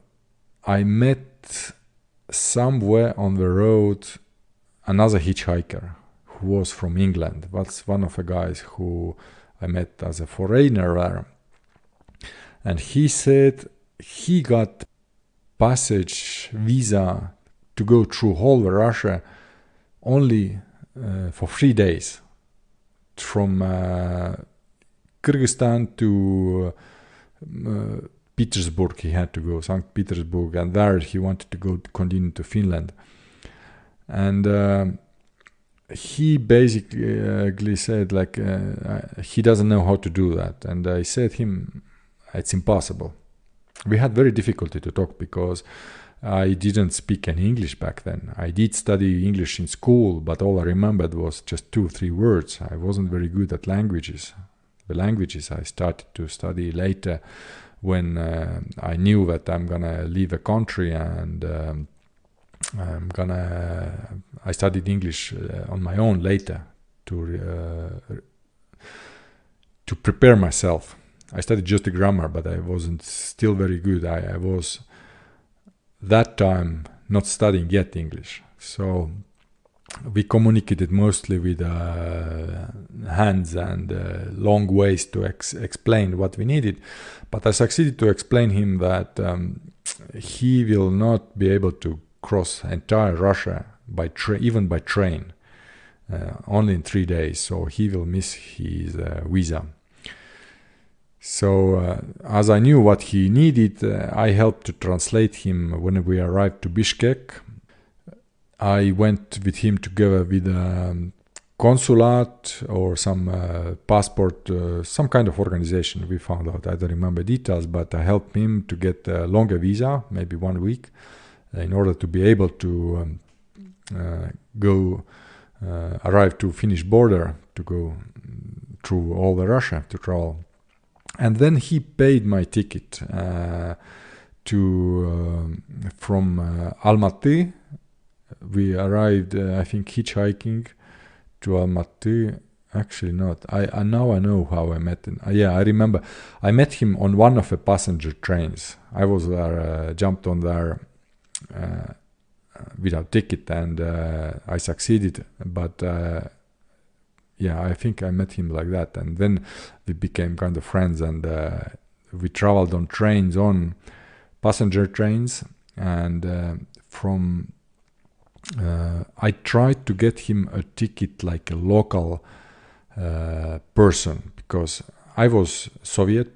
I met somewhere on the road another hitchhiker who was from England. That's one of the guys who I met as a foreigner there. And he said he got passage visa to go through whole Russia only for 3 days. From Kyrgyzstan to Petersburg. He had to go St. Petersburg, and there he wanted to go continue to Finland. And he basically said like he doesn't know how to do that, and I said him it's impossible. We had very difficulty to talk because I didn't speak any English back then. I did study English in school, but all I remembered was just 2-3 words. I wasn't very good at languages. The languages I started to study later when I knew that I'm gonna leave a country, and I studied English on my own later to prepare myself. I studied just the grammar, but I wasn't still very good. I was that time not studying yet English, so we communicated mostly with hands and long ways to explain what we needed. But I succeeded to explain him that he will not be able to cross entire Russia even by train, only in 3 days. So he will miss his visa. So as I knew what he needed, I helped to translate him when we arrived to Bishkek. I went with him together with a consulate or some passport, some kind of organization we found out. I don't remember details, but I helped him to get a longer visa, maybe 1 week, in order to be able to arrive to Finnish border, to go through all the Russia to travel. And then he paid my ticket from Almaty. We arrived, I think, hitchhiking to Almaty. Actually, not. Now I know how I met him. I remember. I met him on one of the passenger trains. I was there, jumped on there without ticket, and I succeeded. But I think I met him like that, and then we became kind of friends, and we traveled on trains, on passenger trains, and from. I tried to get him a ticket like a local person, because I was Soviet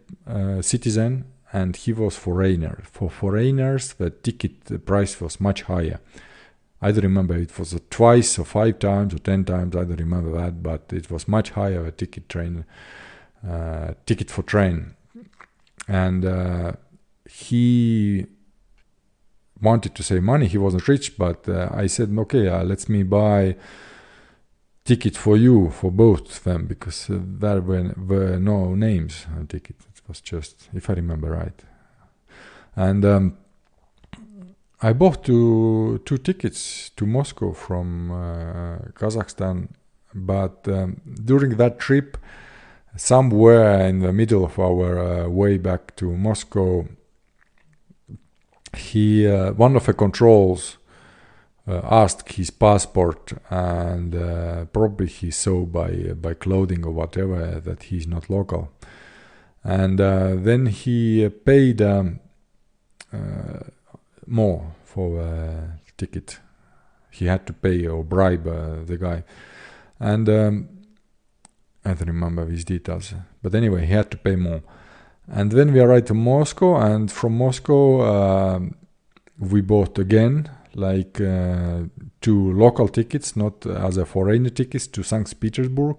citizen and he was foreigner. For foreigners, the ticket price was much higher. I don't remember, it was twice or 5 times or 10 times, I don't remember that, but it was much higher a ticket for train. And he wanted to save money. He wasn't rich, but I said, okay, let me buy ticket for you, for both of them, because there were no names on ticket. It was just, if I remember right. And I bought two tickets to Moscow from Kazakhstan, but during that trip, somewhere in the middle of our way back to Moscow, one of the controls asked his passport, and probably he saw by clothing or whatever that he's not local. And then he paid more for a ticket. He had to pay or bribe the guy. And I don't remember these details. But anyway, he had to pay more. And then we arrived to Moscow, and from Moscow we bought again like 2 local tickets, not as a foreigner tickets, to St. Petersburg.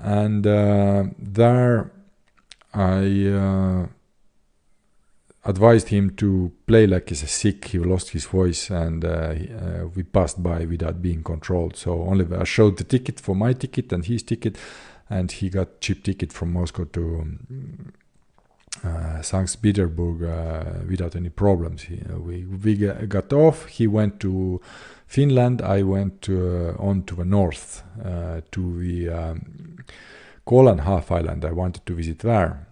And there I advised him to play like he's sick. He lost his voice, and we passed by without being controlled. So only I showed the ticket for my ticket and his ticket, and he got cheap ticket from Moscow to St. Petersburg without any problems. We got off. He went to Finland. I went on to the north to the Kolan half island. I wanted to visit there.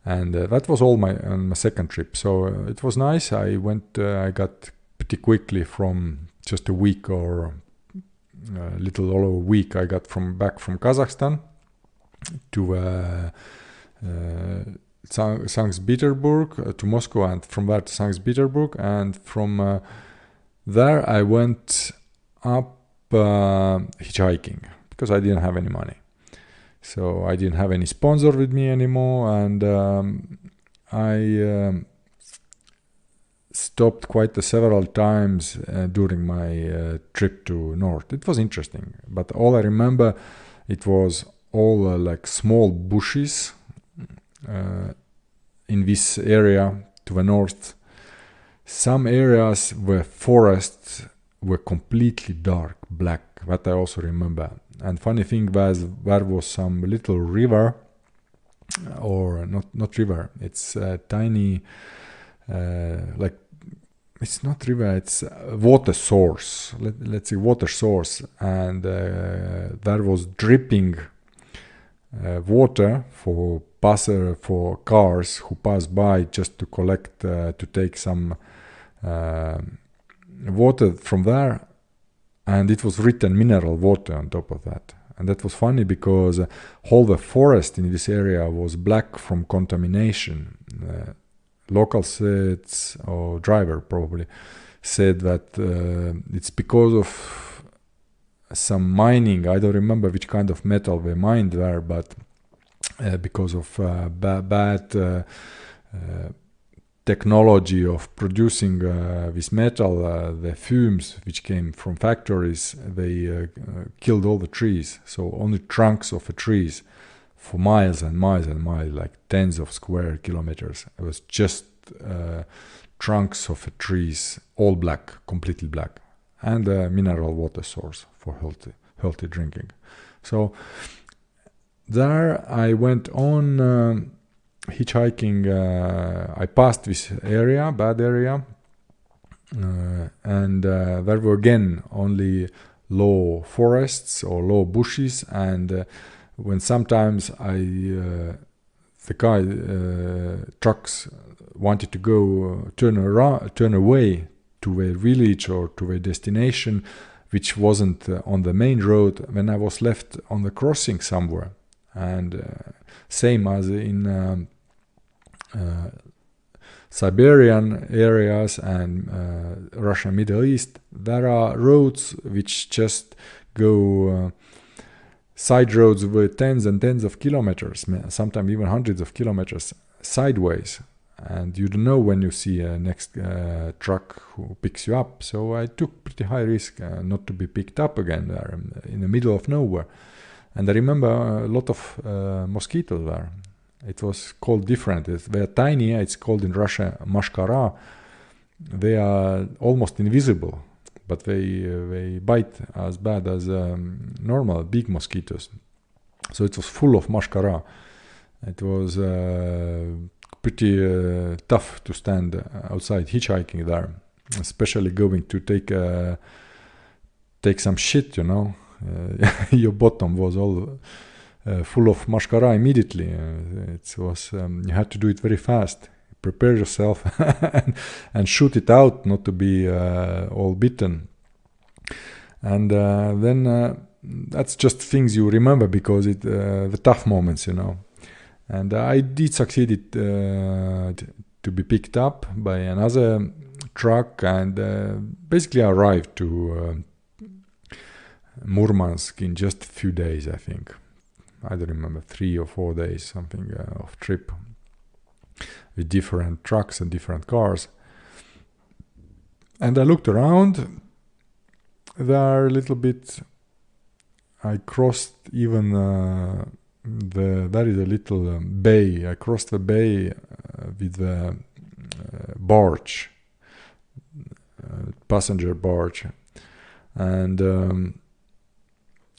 And that was all on my second trip. So it was nice. I got pretty quickly, from just a week or a little over a week, I got back from Kazakhstan to St. Petersburg, to Moscow, and from there to St. Petersburg. And from there I went up hitchhiking, because I didn't have any money. So I didn't have any sponsor with me anymore, and I stopped quite several times during my trip to north. It was interesting, but all I remember, it was all like small bushes in this area to the north. Some areas where forests were completely dark black. That I also remember. And funny thing was, there was some little river, or not river. It's a tiny, like, it's not river. It's a water source. Let's say water source, and there was dripping water for cars who pass by just to collect to take some water from there, and it was written mineral water on top of that. And that was funny because all the forest in this area was black from contamination. Local said, or driver probably said, that it's because of some mining. I don't remember which kind of metal they mined there, but because of bad technology of producing this metal, the fumes which came from factories, they killed all the trees. So only trunks of the trees for miles and miles and miles, like tens of square kilometers. It was just trunks of the trees, all black, completely black, and a mineral water source for healthy drinking. So there I went on hitchhiking. I passed this area, bad area, and there were again only low forests or low bushes, and when sometimes the trucks wanted to go turn away to a village or to a destination which wasn't on the main road, when I was left on the crossing somewhere. And same as in Siberian areas and Russia, Middle East, there are roads which just go side roads with tens and tens of kilometers, sometimes even hundreds of kilometers sideways, and you don't know when you see a next truck who picks you up. So I took pretty high risk not to be picked up again there in the middle of nowhere. And I remember a lot of mosquitoes there. It was called different. They're tiny. It's called in Russia mashkara. They are almost invisible, but they bite as bad as normal big mosquitoes. So it was full of mashkara. It was pretty tough to stand outside hitchhiking there, especially going to take some shit, you know. Your bottom was all full of mashkara immediately. It was you had to do it very fast. Prepare yourself and shoot it out, not to be all bitten. And then that's just things you remember because the tough moments, you know. And I did succeed to be picked up by another truck, and basically I arrived to Murmansk in just a few days, I think. I don't remember, 3 or 4 days, something of trip with different trucks and different cars. And I looked around there a little bit. I crossed even there is a little bay. I crossed the bay with the barge, passenger barge, and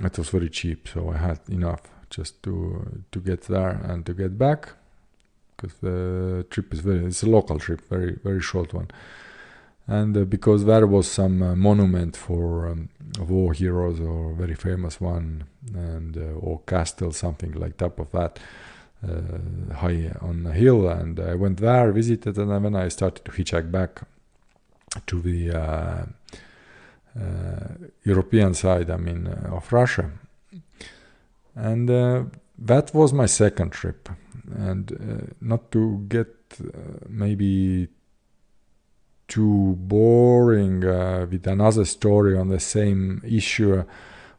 it was very cheap, so I had enough just to get there and to get back, because the trip it's a local trip, very very short one, and because there was some monument for war heroes, or very famous one, and or castle, something like top of that, high on a hill, and I went there, visited, and then I started to hitchhike back to the European side, of Russia. And that was my second trip. And not to get maybe too boring with another story on the same issue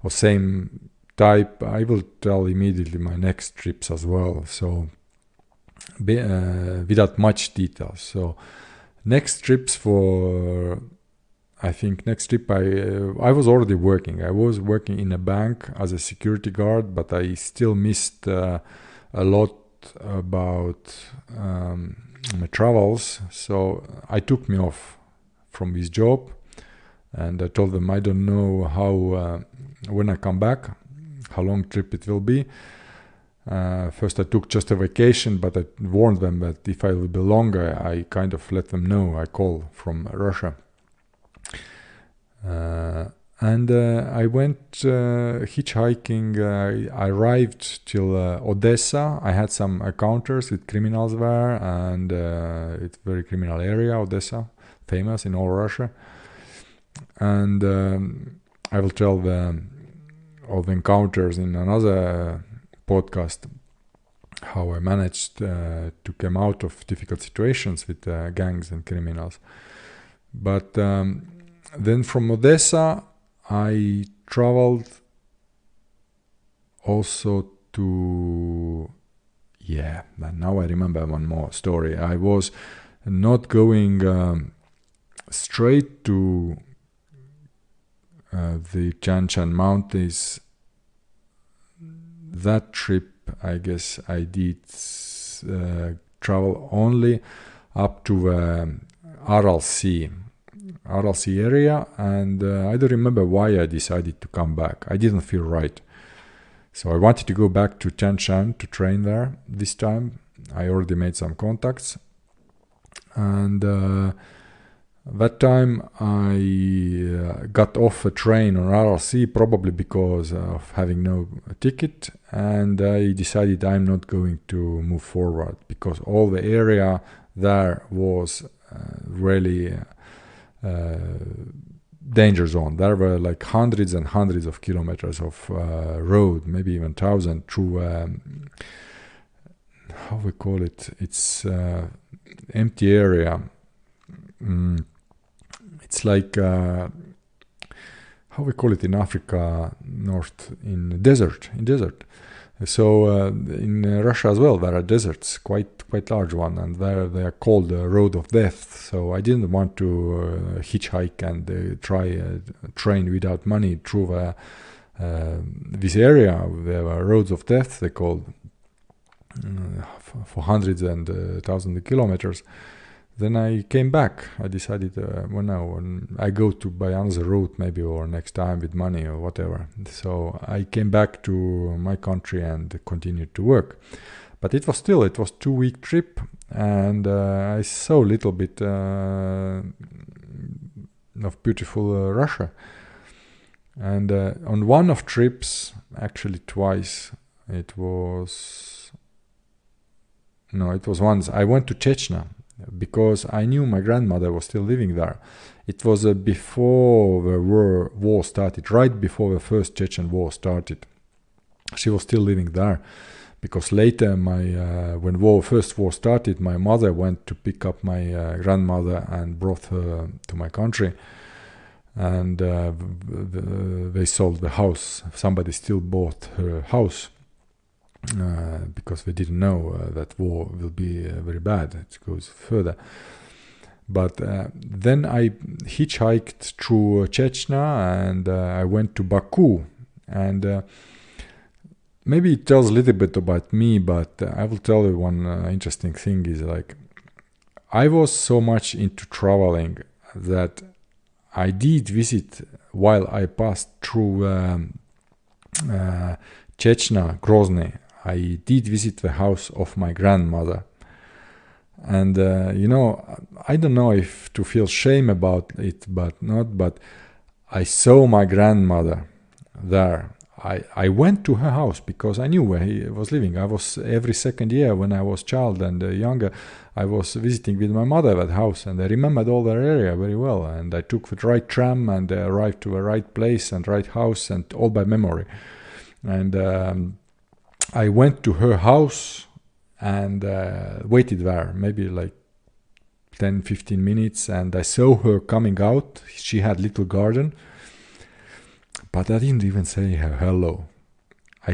or same type, I will tell immediately my next trips as well. So without much details. So next trips next trip I was already working. I was working in a bank as a security guard, but I still missed a lot about my travels. So I took me off from this job, and I told them I don't know how when I come back, how long trip it will be. First I took just a vacation, but I warned them that if I will be longer, I kind of let them know. I call from Russia. And I went hitchhiking. I arrived till Odessa. I had some encounters with criminals there, and it's a very criminal area, Odessa, famous in all Russia. And I will tell all the encounters in another podcast, how I managed to come out of difficult situations with gangs and criminals. But then from Odessa, I traveled also to, now I remember one more story. I was not going straight to the Tian Shan Mountains. That trip, I guess I did travel only up to Aral Sea area, and I don't remember why I decided to come back. I didn't feel right. So I wanted to go back to Tian Shan to train there this time. I already made some contacts. And that time I got off a train on Aral Sea, probably because of having no ticket, and I decided I'm not going to move forward because all the area there was really danger zone. There were like hundreds and hundreds of kilometers of road, maybe even 1,000 through how we call it, it's empty area. It's like how we call it in Africa, north, in desert. So in Russia as well, there are deserts, quite large one, and there they are called the Road of Death. So I didn't want to hitchhike and try train without money through this area. There were roads of death, they called, for hundreds and thousands of kilometers. Then I came back. I decided, when I go to by another route maybe, or next time with money or whatever. So I came back to my country and continued to work. But it was 2-week trip, and I saw a little bit of beautiful Russia. And on one of trips, actually twice, it was once, I went to Chechnya, because I knew my grandmother was still living there. It was before the war started, right before the first Chechen war started. She was still living there, because later, when first war started, my mother went to pick up my grandmother and brought her to my country, and they sold the house. Somebody still bought her house. Because they didn't know that war will be very bad. It goes further. But then I hitchhiked through Chechnya, and I went to Baku. And maybe it tells a little bit about me, but I will tell you one interesting thing is, like, I was so much into traveling that I did visit, while I passed through Chechnya, Grozny, I did visit the house of my grandmother. And, I don't know if to feel shame about it, but I saw my grandmother there. I went to her house because I knew where he was living. I was every second year when I was child and younger, I was visiting with my mother that house, and I remembered all that area very well. And I took the right tram and arrived to the right place and right house, and all by memory. And I went to her house and waited there, maybe like 10-15 minutes, and I saw her coming out. She had little garden, but I didn't even say her hello. I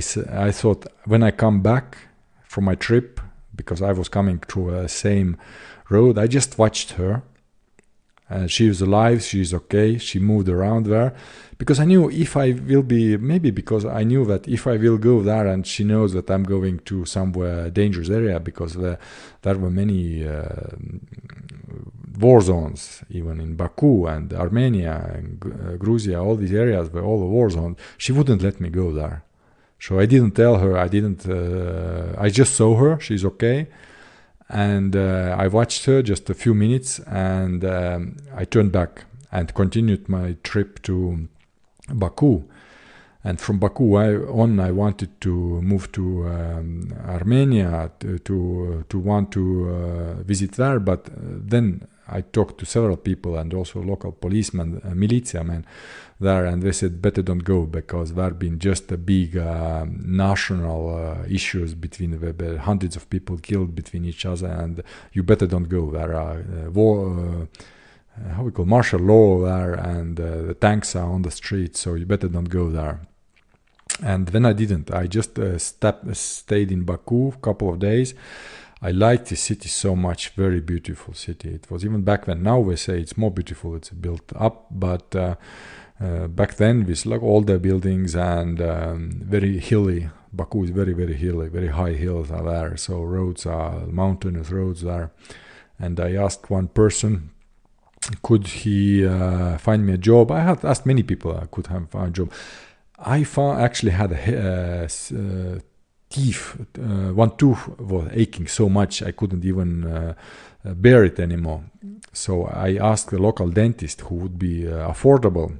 thought, when I come back from my trip, because I was coming through the same road. I just watched her. She was alive, she's okay, she moved around there. Because I knew if I will be, maybe because I knew that if I will go there and she knows that I'm going to somewhere dangerous area, because there were many war zones, even in Baku and Armenia and Georgia, all these areas were all the war zones. She wouldn't let me go there. So I didn't tell her, I just saw her, she's okay. And I watched her just a few minutes, and I turned back and continued my trip to Baku. And from Baku I wanted to move to Armenia to want to visit there. But then I talked to several people and also local policemen, militia men there, and they said better don't go, because there have been just a big national issues between the hundreds of people killed between each other, and you better don't go. There are war, how we call martial law there, and the tanks are on the street, so you better don't go there. And then I didn't. I just stayed in Baku a couple of days. I liked the city so much, very beautiful city. It was even back then. Now we say it's more beautiful, it's built up, but back then with like all the buildings and very hilly. Baku is very, very hilly, very high hills are there, so roads are mountainous roads there. And I asked one person, could he find me a job? I had asked many people I could find a job. I actually had a teeth, one tooth was aching so much I couldn't even bear it anymore. So I asked the local dentist who would be affordable.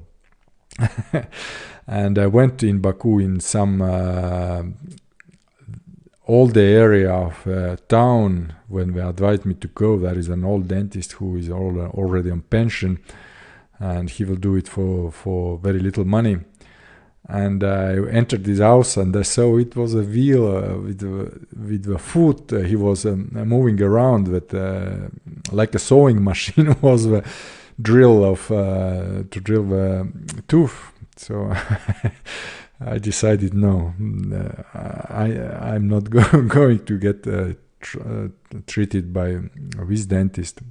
And I went in Baku in some old area of town. When they advised me to go, there is an old dentist who is already on pension, and he will do it for very little money. And I entered his house, and I saw it was a wheel with the foot. He was moving around with like a sewing machine was the drill to drill the tooth. So I decided no, I'm not going to get treated by this dentist.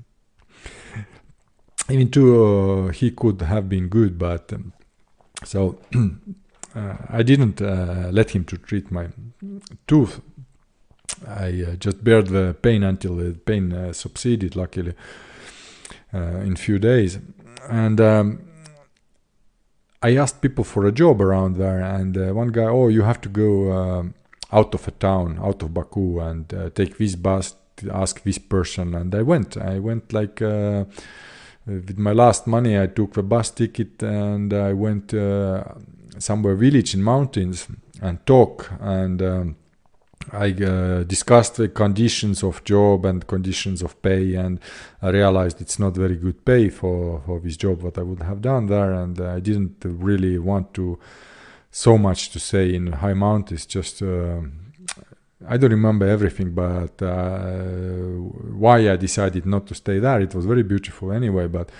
Even though he could have been good, but so. I didn't let him to treat my tooth. I just bared the pain until the pain subsided, luckily, in few days. And I asked people for a job around there, and one guy, you have to go out of a town, out of Baku, and take this bus to ask this person. And I went like with my last money. I took the bus ticket, and I went somewhere village in mountains and talk, and I discussed the conditions of job and conditions of pay, and I realized it's not very good pay for this job what I would have done there, and I didn't really want to so much to say in high mountains. Just I don't remember everything, but why I decided not to stay there. It was very beautiful anyway, but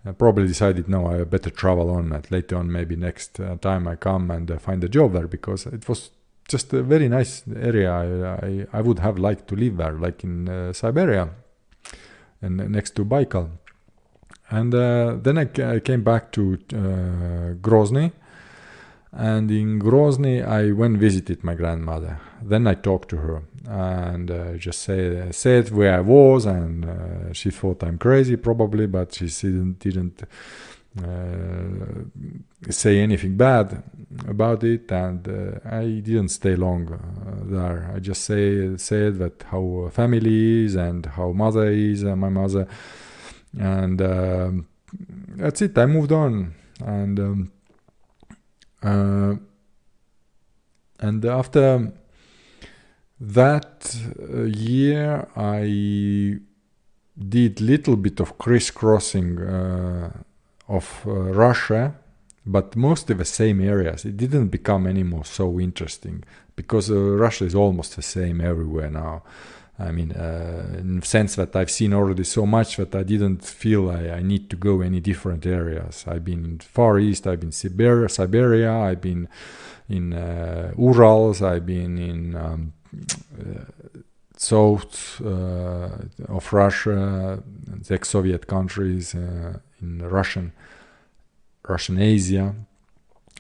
I probably decided, no, I better travel on, and later on, maybe next time I come and find a job there, because it was just a very nice area. I would have liked to live there, like in Siberia, and next to Baikal. And then I came back to Grozny, and in Grozny I went visited my grandmother. Then I talked to her, and just said where I was, and she thought I'm crazy probably, but she didn't say anything bad about it, and I didn't stay long there. I just said that how family is and how mother is, my mother, and that's it. I moved on, and after that year I did little bit of crisscrossing of Russia, but mostly the same areas. It didn't become anymore so interesting, because Russia is almost the same everywhere now. I mean, in the sense that I've seen already so much that I didn't feel I need to go any different areas. I've been in Far East, I've been Siberia, I've been in Urals, I've been in south of Russia, the ex-Soviet countries, in Russian Asia,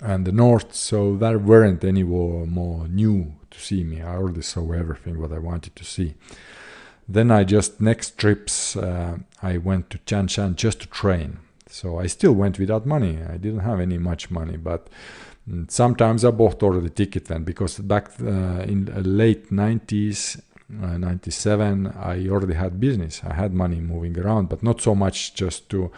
and the north. So there weren't any more new to see me. I already saw everything what I wanted to see. Then next trips, I went to Tianshan just to train. So I still went without money. I didn't have any much money, but sometimes I bought already ticket then, because back in the late 90s, 97, I already had business. I had money moving around, but not so much just to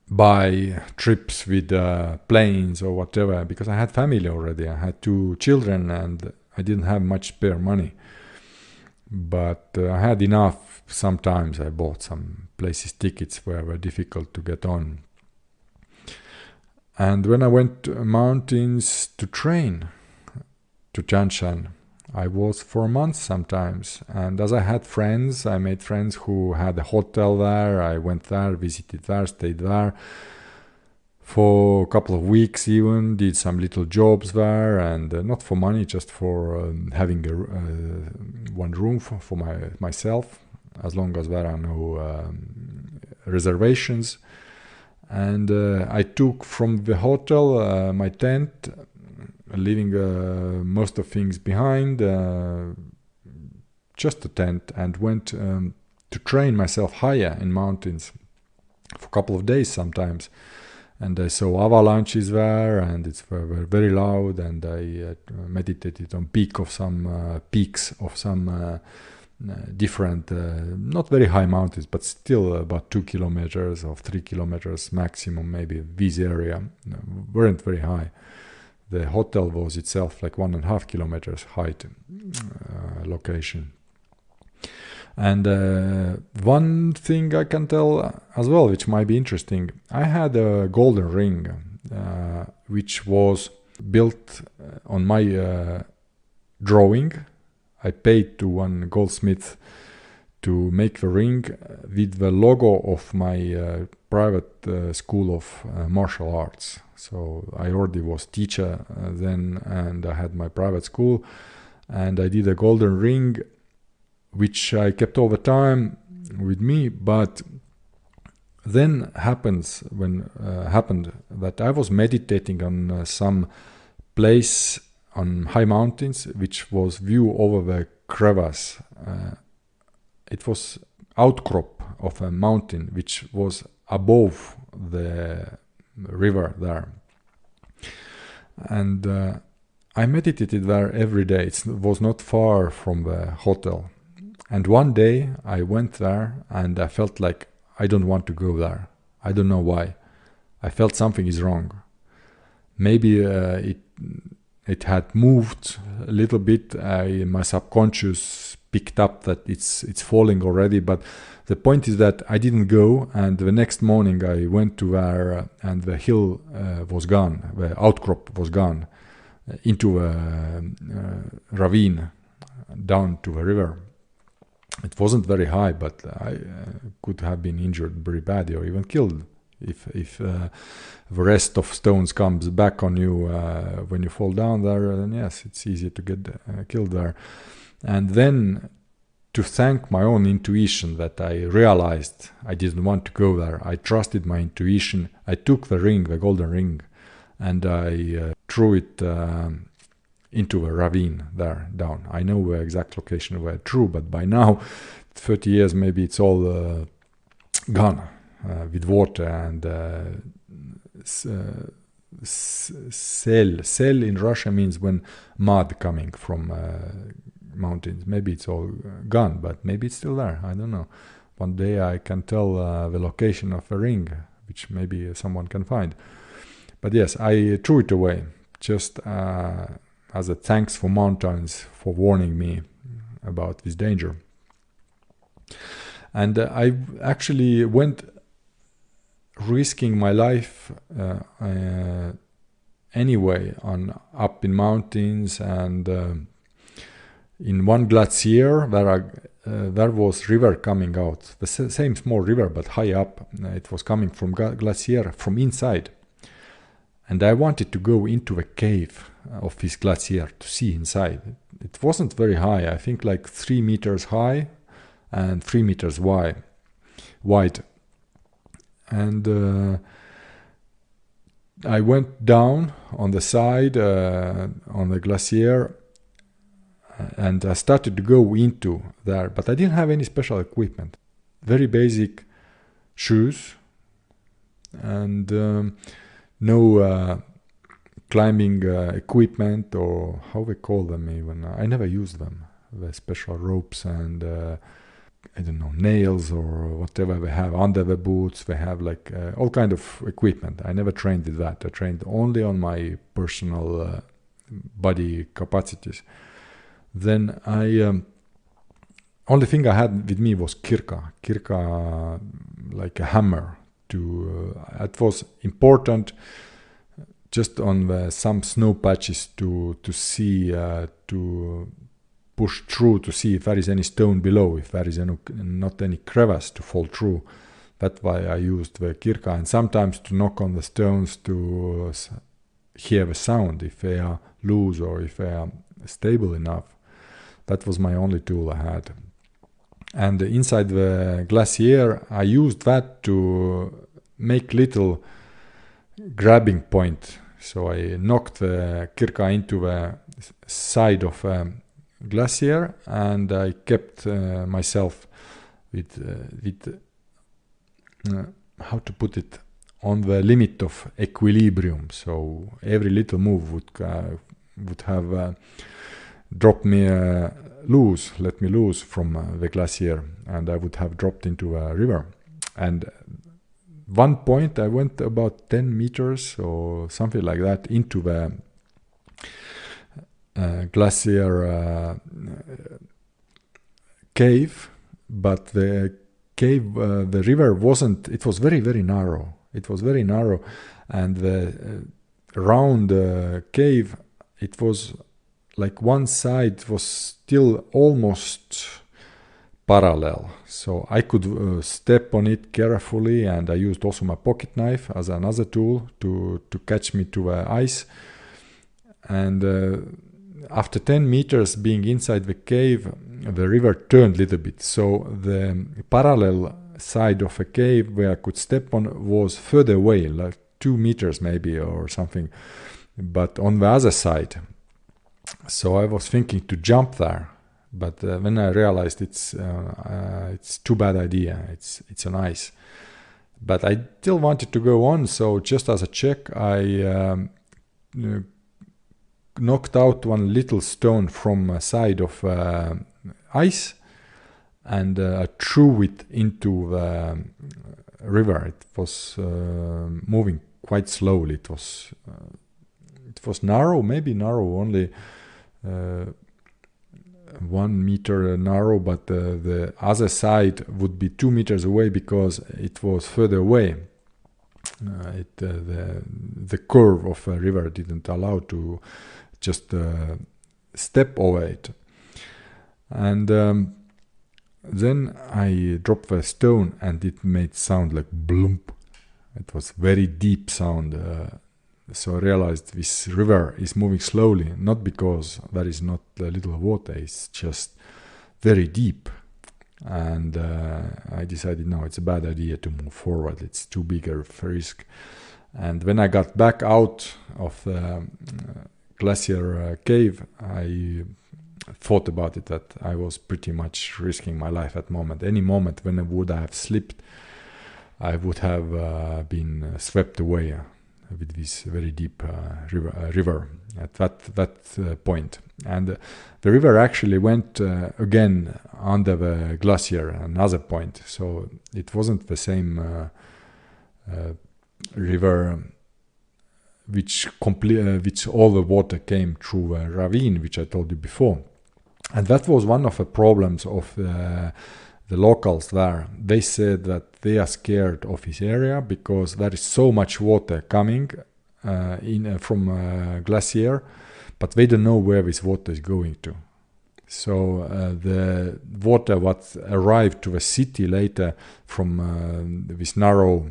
buy trips with planes or whatever, because I had family already. I had 2 children and I didn't have much spare money. But I had enough. Sometimes I bought some places tickets where were difficult to get on. And when I went to mountains to train to Tianshan, I was for months sometimes. And as I had friends, I made friends who had a hotel there. I went there, visited there, stayed there for a couple of weeks even, did some little jobs there, and not for money, just for having one room for myself, as long as there are no reservations. And I took from the hotel my tent, leaving most of things behind, just a tent, and went to train myself higher in mountains for a couple of days sometimes. And I saw avalanches there, and it's very loud, and I meditated on peaks of some different, not very high mountains, but still about 2 kilometers or 3 kilometers maximum, maybe this area, weren't very high. The hotel was itself like 1.5 kilometers height location. And one thing I can tell as well, which might be interesting, I had a golden ring, which was built on my drawing. I paid to one goldsmith to make the ring with the logo of my private school of martial arts. So I already was teacher then, and I had my private school, and I did a golden ring, which I kept over time with me. But then happened that I was meditating on some place on high mountains, which was view over the crevasse. It was outcrop of a mountain which was above the river there. And I meditated there every day. It was not far from the hotel. And one day I went there and I felt like I don't want to go there. I don't know why. I felt something is wrong. Maybe it had moved a little bit. My subconscious picked up that it's falling already. But the point is that I didn't go. And the next morning I went to there, and the hill was gone. The outcrop was gone into a ravine down to the river. It wasn't very high, but I could have been injured very badly or even killed if the rest of stones comes back on you when you fall down there. Then yes, it's easy to get killed there. And then to thank my own intuition that I realized I didn't want to go there. I trusted my intuition. I took the ring, the golden ring, and I threw it into a ravine there down. I know the exact location where I threw, but by now, 30 years, maybe it's all gone with water. And sel in Russia means when mud coming from mountains. Maybe it's all gone, but maybe it's still there. I don't know. One day I can tell the location of a ring, which maybe someone can find. But yes, I threw it away, just as a thanks for mountains for warning me about this danger. And I actually went risking my life anyway up in mountains, and in one glacier there was river coming out, the same small river but high up. It was coming from glacier from inside. And I wanted to go into the cave of this glacier to see inside. It wasn't very high, I think like 3 meters high and 3 meters wide. And I went down on the side on the glacier, and I started to go into there, but I didn't have any special equipment. Very basic shoes and no climbing equipment, or how we call them even. I never used them. The special ropes and I don't know, nails or whatever they have under the boots. They have like all kind of equipment. I never trained with that. I trained only on my personal body capacities. Then I only thing I had with me was kirka, like a hammer. It was important just on some snow patches to see, to push through to see if there is any stone below, if there is not any crevasse to fall through. That's why I used the kirka, and sometimes to knock on the stones to hear the sound, if they are loose or if they are stable enough. That was my only tool I had. And inside the glacier, I used that to make little grabbing point. So I knocked the kirka into the side of glacier, and I kept myself with how to put it, on the limit of equilibrium. So every little move would have dropped me let me loose from the glacier, and I would have dropped into a river. And one point I went about 10 meters or something like that into the glacier cave, but the cave, the river wasn't, it was very, very narrow. It was very narrow, and the round cave, it was like one side was still almost parallel. So I could step on it carefully, and I used also my pocket knife as another tool to catch me to the ice. And after 10 meters being inside the cave, the river turned a little bit. So the parallel side of a cave where I could step on was further away, like 2 meters maybe or something, but on the other side. So I was thinking to jump there, but when I realized it's too bad idea. It's on ice. But I still wanted to go on, so just as a check, I knocked out one little stone from a side of ice, and threw it into the river. It was moving quite slowly. It was narrow, maybe narrow, only 1 meter narrow, but the other side would be 2 meters away because it was further away. The curve of a river didn't allow to just step over it. And then I dropped the stone, and it made sound like bloomp. It was very deep sound. So I realized this river is moving slowly, not because there is not a little water, it's just very deep. And I decided, no, it's a bad idea to move forward. It's too big a risk. And when I got back out of the glacier cave, I thought about it, that I was pretty much risking my life at the moment. Any moment when I would have slipped, I would have been swept away with this very deep river at that point. And the river actually went again under the glacier, another point. So it wasn't the same river which all the water came through a ravine, which I told you before. And that was one of the problems of the locals there. They said that they are scared of this area because there is so much water coming from glacier, but they don't know where this water is going to. So the water what arrived to the city later from this narrow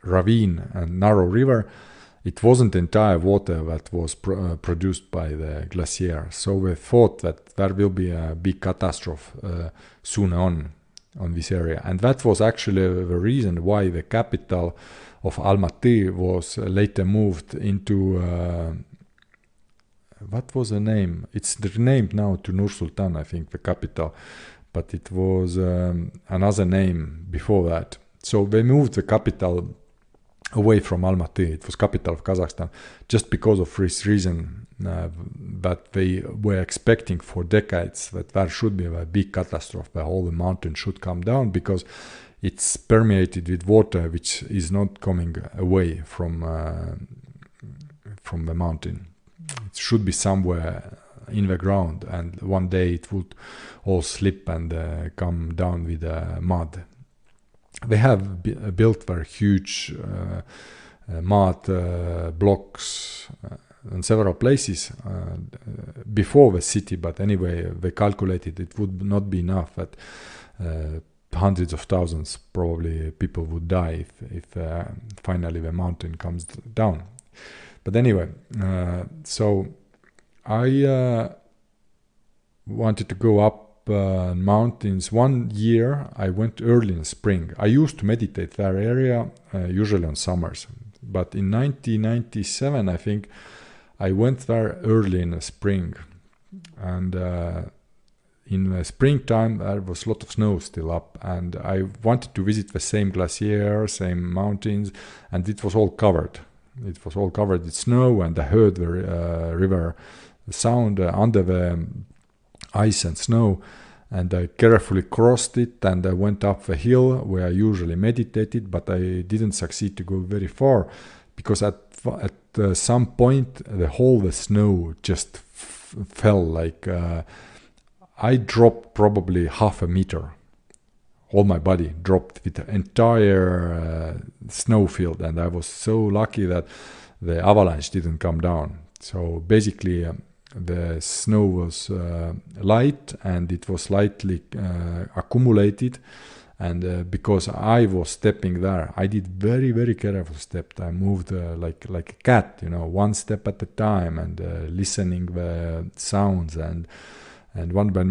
ravine and narrow river, it wasn't entire water that was produced by the glacier. So we thought that there will be a big catastrophe soon on this area. And that was actually the reason why the capital of Almaty was later moved into, what was the name? It's renamed now to Nur Sultan, I think, the capital. But it was another name before that. So they moved the capital away from Almaty. It was capital of Kazakhstan, just because of this reason that they were expecting for decades that there should be a big catastrophe, the whole mountain should come down, because it's permeated with water which is not coming away from the mountain. It should be somewhere in the ground, and one day it would all slip and come down with mud. They have built very huge mud blocks in several places before the city, but anyway, they calculated it would not be enough, that hundreds of thousands probably people would die if finally the mountain comes down. But anyway, so I wanted to go up mountains. One year I went early in spring. I used to meditate that area usually on summers, but in 1997 I think I went there early in the spring, and in the springtime there was a lot of snow still up, and I wanted to visit the same glacier, same mountains, and it was all covered. It was all covered with snow, and I heard the river sound under the ice and snow, and I carefully crossed it, and I went up the hill where I usually meditated, but I didn't succeed to go very far, because at some point the snow just fell like I dropped probably half a meter. All my body dropped with the entire snow field, and I was so lucky that the avalanche didn't come down. So basically the snow was light, and it was slightly accumulated, and because I was stepping there, I did very, very careful steps. I moved like a cat, one step at a time, and listening the sounds, and one by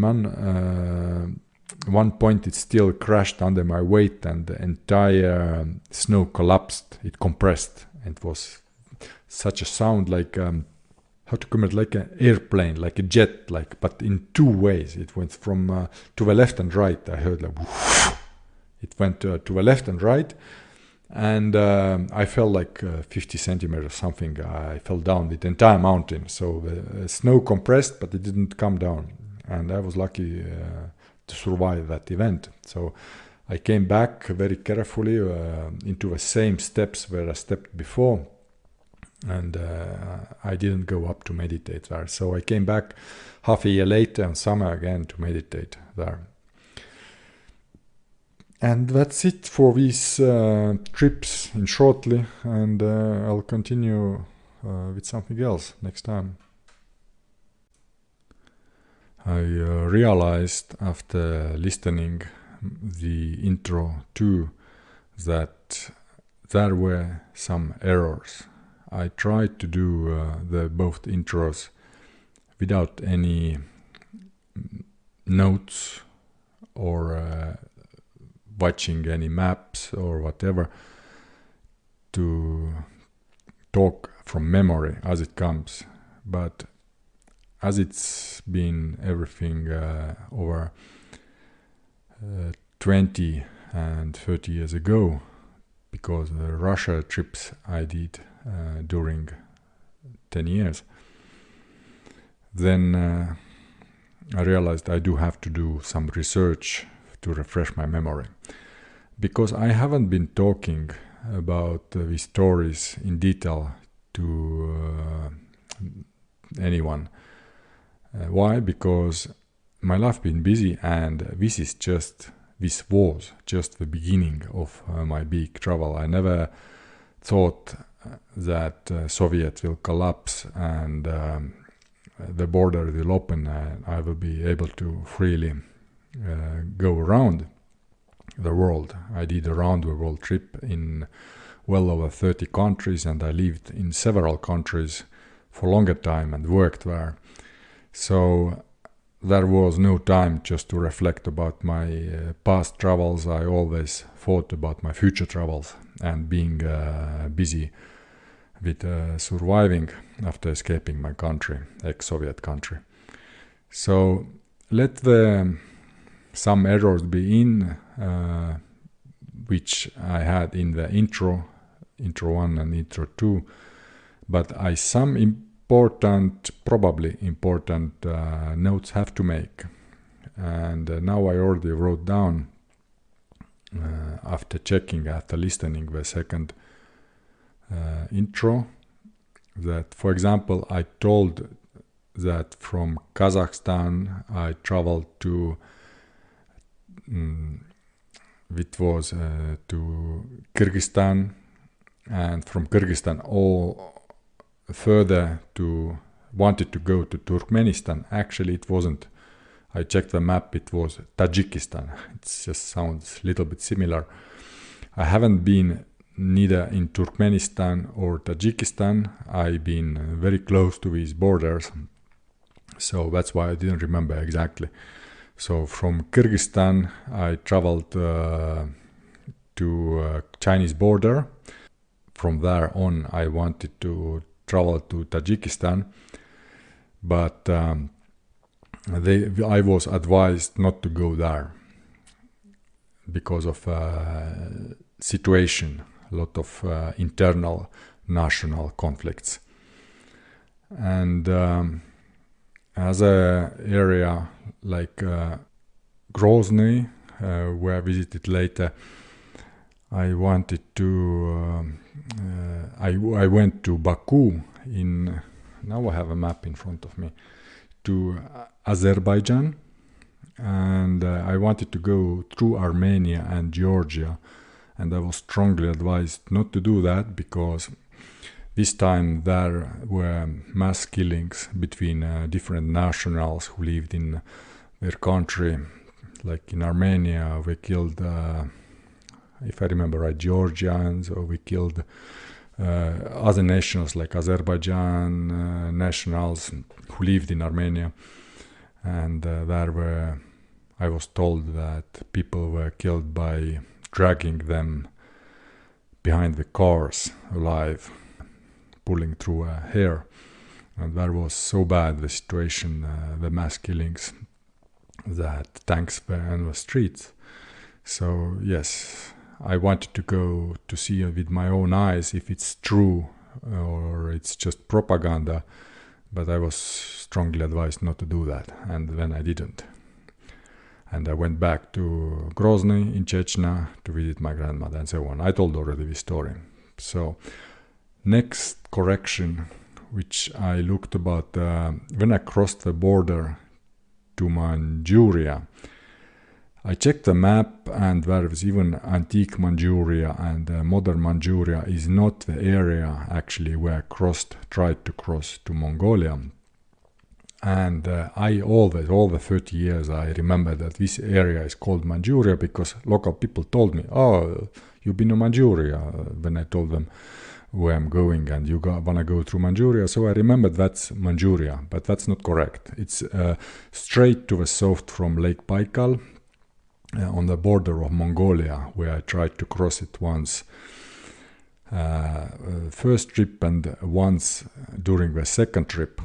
one point it still crashed under my weight, and the entire snow collapsed. It compressed. It was such a sound like how to comment, like an airplane, like a jet, but in two ways. It went from to the left and right. I heard like it went to the left and right, and I fell like 50 centimeters or something. I fell down the entire mountain. So the snow compressed, but it didn't come down, and I was lucky to survive that event. So I came back very carefully into the same steps where I stepped before, and I didn't go up to meditate there. So I came back half a year later in summer again to meditate there. And that's it for these trips in shortly, and I'll continue with something else next time. I realized after listening the intro too that there were some errors. I tried to do the both intros without any notes or watching any maps or whatever, to talk from memory as it comes. But as it's been everything over 20 and 30 years ago, because the Russia trips I did during 10 years, then I realized I do have to do some research to refresh my memory, because I haven't been talking about these stories in detail to anyone. Why? Because my life been busy, and this was just the beginning of my big travel. I never thought that Soviet will collapse and the border will open and I will be able to freely go around the world. I did a round the world trip in well over 30 countries, and I lived in several countries for longer time and worked there. So there was no time just to reflect about my past travels. I always thought about my future travels and being busy with surviving after escaping my country, ex-Soviet country. So let some errors be in, which I had in the intro 1 and intro 2, but some probably important notes have to make. And now I already wrote down, after listening the second intro, that, for example, I told that from Kazakhstan I traveled to to Kyrgyzstan, and from Kyrgyzstan all further wanted to go to Turkmenistan. Actually, it wasn't. I checked the map, it was Tajikistan. It just sounds a little bit similar. I haven't been neither in Turkmenistan or Tajikistan. I've been very close to these borders, so that's why I didn't remember exactly. So from Kyrgyzstan I traveled to Chinese border. From there on I wanted to travel to Tajikistan, but I was advised not to go there because of situation, a lot of internal national conflicts. And as a area like Grozny, where I visited later, I wanted to I went to Baku now I have a map in front of me, to Azerbaijan, and I wanted to go through Armenia and Georgia, and I was strongly advised not to do that because this time there were mass killings between different nationals who lived in their country. Like in Armenia we killed, if I remember right, Georgians, or we killed other nationals like Azerbaijan nationals who lived in Armenia, and I was told that people were killed by dragging them behind the cars alive, pulling through hair. And that was so bad, the situation, the mass killings, that tanks were on the streets. So yes, I wanted to go to see with my own eyes if it's true or it's just propaganda, but I was strongly advised not to do that, and then I didn't. And I went back to Grozny in Chechnya to visit my grandmother and so on. I told already this story. So next correction, which I looked about, when I crossed the border to Manchuria, I checked the map, and there was even antique Manchuria, and modern Manchuria is not the area actually where I tried to cross to Mongolia. And I all the 30 years I remember that this area is called Manchuria because local people told me, "Oh, you've been to Manchuria," when I told them where I'm going, and you wanna go through Manchuria. So I remembered that's Manchuria, but that's not correct. It's straight to the south from Lake Baikal, on the border of Mongolia, where I tried to cross it once first trip and once during the second trip.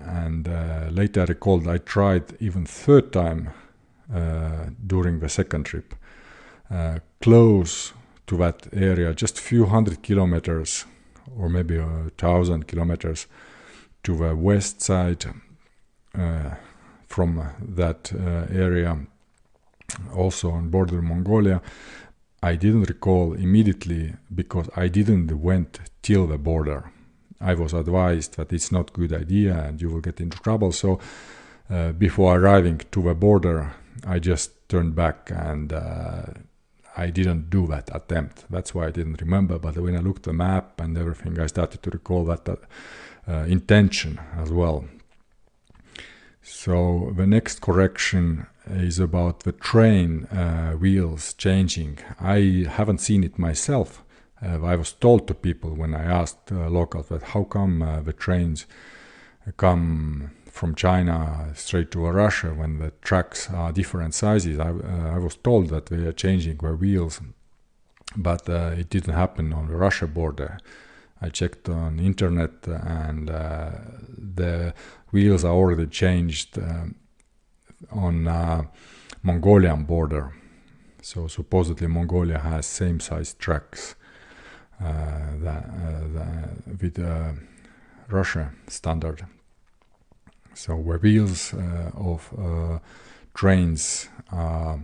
And later I recalled I tried even third time during the second trip, close to that area, just a few hundred kilometers or maybe 1,000 kilometers to the west side from that area, also on border Mongolia. I didn't recall immediately because I didn't went till the border. I was advised that it's not a good idea and you will get into trouble. So before arriving to the border, I just turned back and I didn't do that attempt. That's why I didn't remember. But when I looked at the map and everything, I started to recall that intention as well. So the next correction is about the train wheels changing. I haven't seen it myself, I was told to people when I asked locals that how come the trains come from China straight to Russia when the tracks are different sizes. I was told that they are changing their wheels, but it didn't happen on the Russia border. I checked on internet and the wheels are already changed on Mongolian border. So supposedly Mongolia has same size tracks with Russia standard. So the wheels of trains are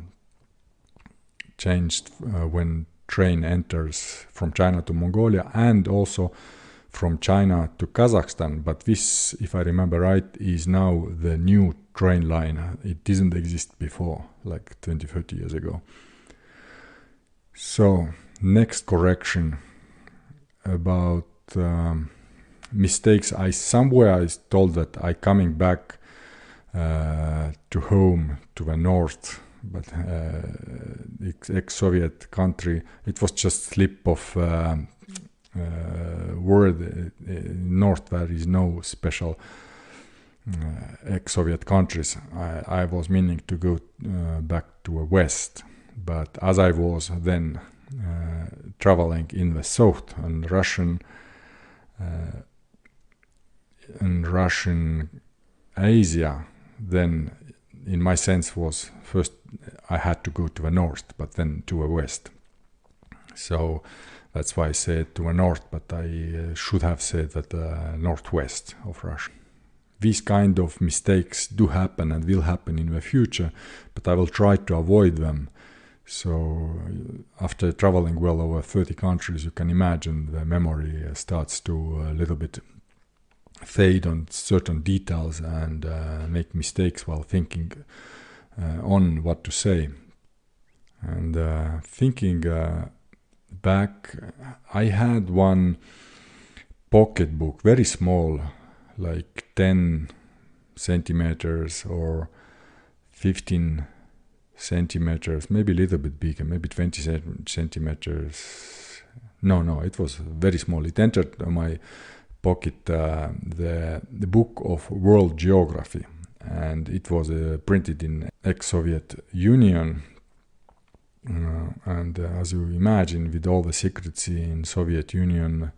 changed when train enters from China to Mongolia and also from China to Kazakhstan. But this, if I remember right, is now the new train line. It didn't exist before, like 20-30 years ago. So next correction about mistakes. I told that I coming back to home to the north, but ex-Soviet country. It was just slip of word. North there is no special ex-Soviet countries. I was meaning to go back to the west, but as I was then traveling in the south and Russian Asia, then in my sense was first I had to go to the north, but then to the west. So that's why I said to the north, but I should have said that northwest of Russia. These kind of mistakes do happen and will happen in the future, but I will try to avoid them. So after traveling well over 30 countries, you can imagine the memory starts to a little bit fade on certain details and make mistakes while thinking on what to say. And thinking back, I had one pocket book, very small, like 10 centimeters or 15 centimeters, maybe a little bit bigger, maybe 20 centimeters. No, it was very small. It entered my pocket the book of world geography, and it was printed in ex-Soviet Union. And as you imagine, with all the secrecy in Soviet Union,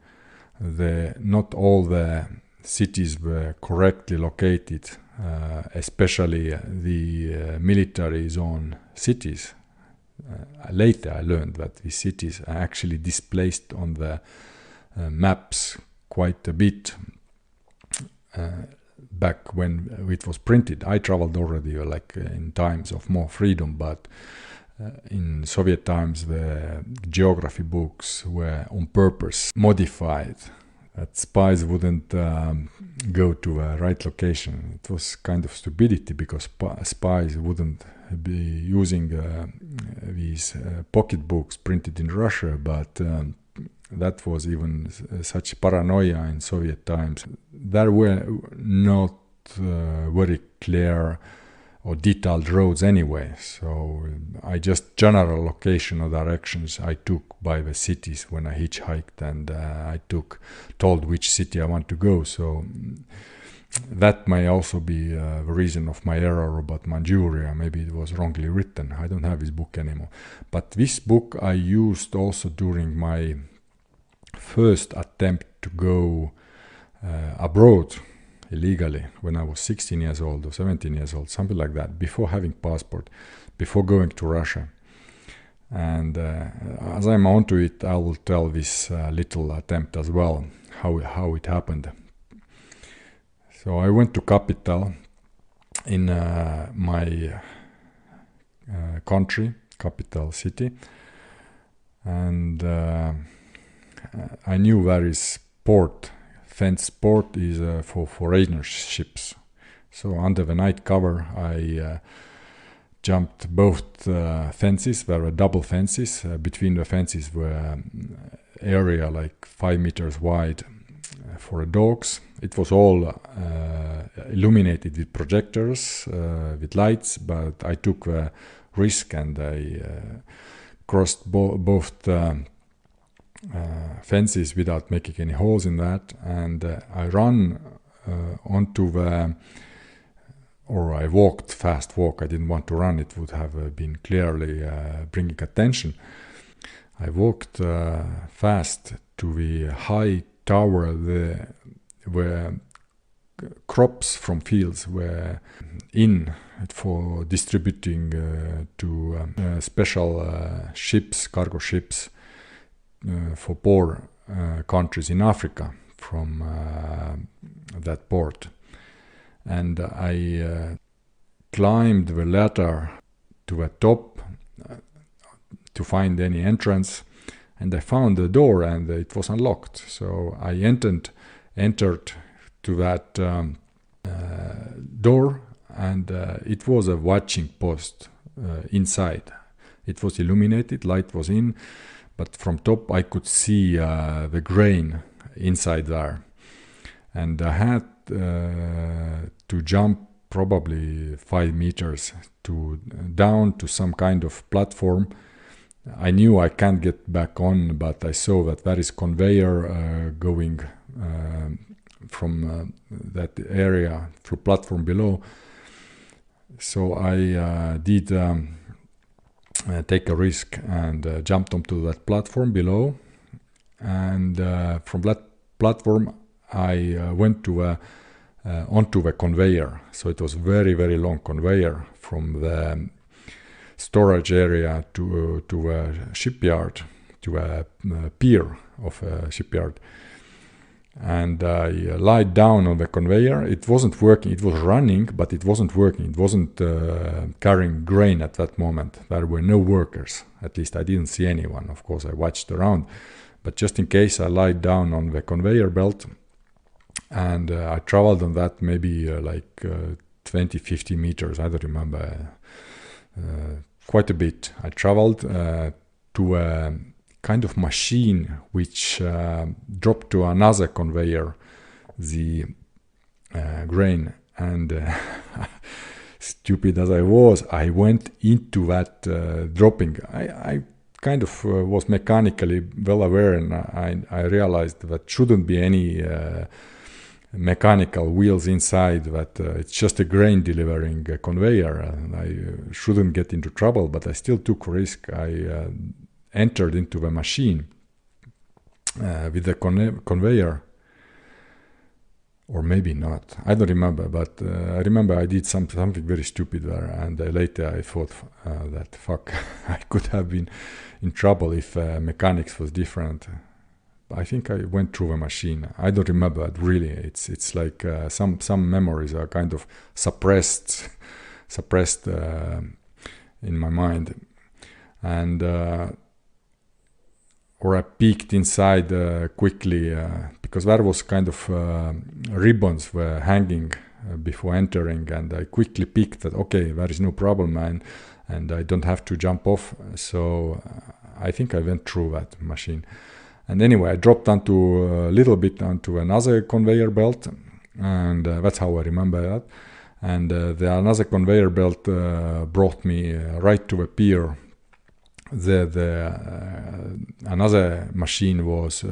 not all the cities were correctly located, especially the military zone cities. Later I learned that the cities are actually displaced on the maps quite a bit back when it was printed. I traveled already in times of more freedom, but in Soviet times the geography books were on purpose modified that spies wouldn't go to the right location. It was kind of stupidity because spies wouldn't be using these pocket books printed in Russia, but that was even such paranoia in Soviet times. There were not very clear or detailed roads anyway, so I just general location or directions I took by the cities when I hitchhiked, and I told which city I want to go. So that may also be the reason of my error about Manchuria. Maybe it was wrongly written. I don't have this book anymore. But this book I used also during my first attempt to go abroad illegally when I was 16 years old or 17 years old, something like that, before having passport, before going to Russia. And as I'm onto it, I will tell this little attempt as well, how it happened. So I went to capital in my country, capital city, and I knew where is port. Fence port is for foreigner ships. So under the night cover, I jumped both fences. There were double fences. Between the fences were area like 5 meters wide for dogs. It was all illuminated with projectors, with lights, but I took a risk and I crossed both fences without making any holes in that, and I run onto the, or I walked, fast walk. I didn't want to run, it would have been clearly bringing attention. I walked fast to the high tower where crops from fields were in for distributing to special ships, cargo ships, for poor countries in Africa from that port. And I climbed the ladder to the top to find any entrance, and I found the door and it was unlocked. So I entered to that door, and it was a watching post inside. It was illuminated, light was in, but from top I could see the grain inside there. And I had to jump probably 5 meters down to some kind of platform. I knew I can't get back on, but I saw that there is conveyor going from that area to platform below. So I did take a risk and jumped onto that platform below. And from that platform I went to onto the conveyor. So it was very, very long conveyor from the storage area to a shipyard, to a pier of a shipyard. And I lied down on the conveyor. It wasn't working. It was running, but it wasn't working. It wasn't carrying grain at that moment. There were no workers. At least I didn't see anyone. Of course, I watched around. But just in case, I lied down on the conveyor belt. And I traveled on that maybe 20, 50 meters. I don't remember. Quite a bit. I traveled to a kind of machine which dropped to another conveyor the grain, and stupid as I was, I went into that dropping. I kind of was mechanically well aware, and I realized that shouldn't be any mechanical wheels inside, that it's just a grain delivering a conveyor, and I shouldn't get into trouble, but I still took a risk. I entered into the machine with the conveyor, or maybe not, I don't remember, but I remember I did something very stupid there, and later I thought that fuck, I could have been in trouble if mechanics was different. I think I went through the machine. I don't remember it really. It's like some memories are kind of suppressed in my mind, and or I peeked inside quickly because there was kind of ribbons were hanging before entering, and I quickly peeked that okay, there is no problem, and I don't have to jump off. So I think I went through that machine. And anyway, I dropped onto a little bit onto another conveyor belt, and that's how I remember that. And the another conveyor belt brought me right to the pier. Another machine was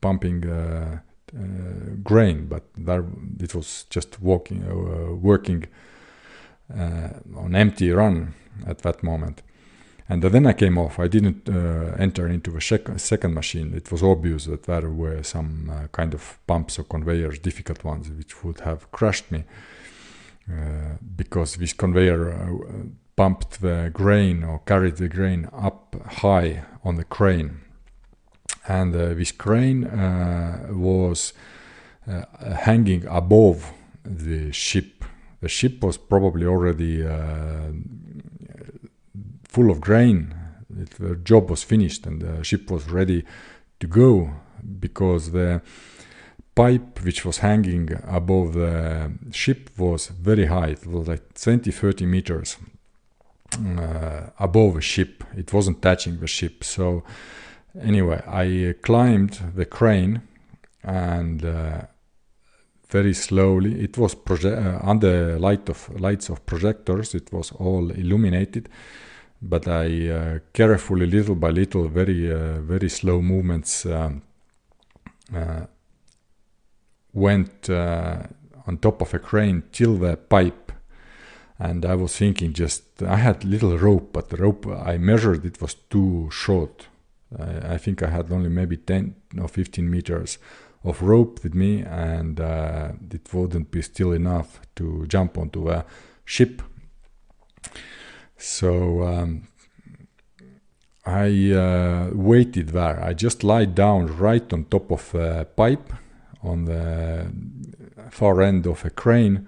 pumping grain, but there it was just working on empty run at that moment. And then I came off. I didn't enter into the second machine. It was obvious that there were some kind of pumps or conveyors, difficult ones, which would have crushed me because this conveyor pumped the grain or carried the grain up high on the crane. And this crane was hanging above the ship. The ship was probably already full of grain. The job was finished and the ship was ready to go, because the pipe which was hanging above the ship was very high. It was like 20-30 meters above the ship. It wasn't touching the ship. So anyway, I climbed the crane, and very slowly, it was under lights of projectors, it was all illuminated. but I carefully, little by little, very slow movements, went on top of a crane till the pipe. And I was thinking, I had little rope, but the rope I measured, it was too short. I think I had only maybe 10 or 15 meters of rope with me, and it wouldn't be still enough to jump onto a ship. So I waited there. I just lied down right on top of a pipe on the far end of a crane,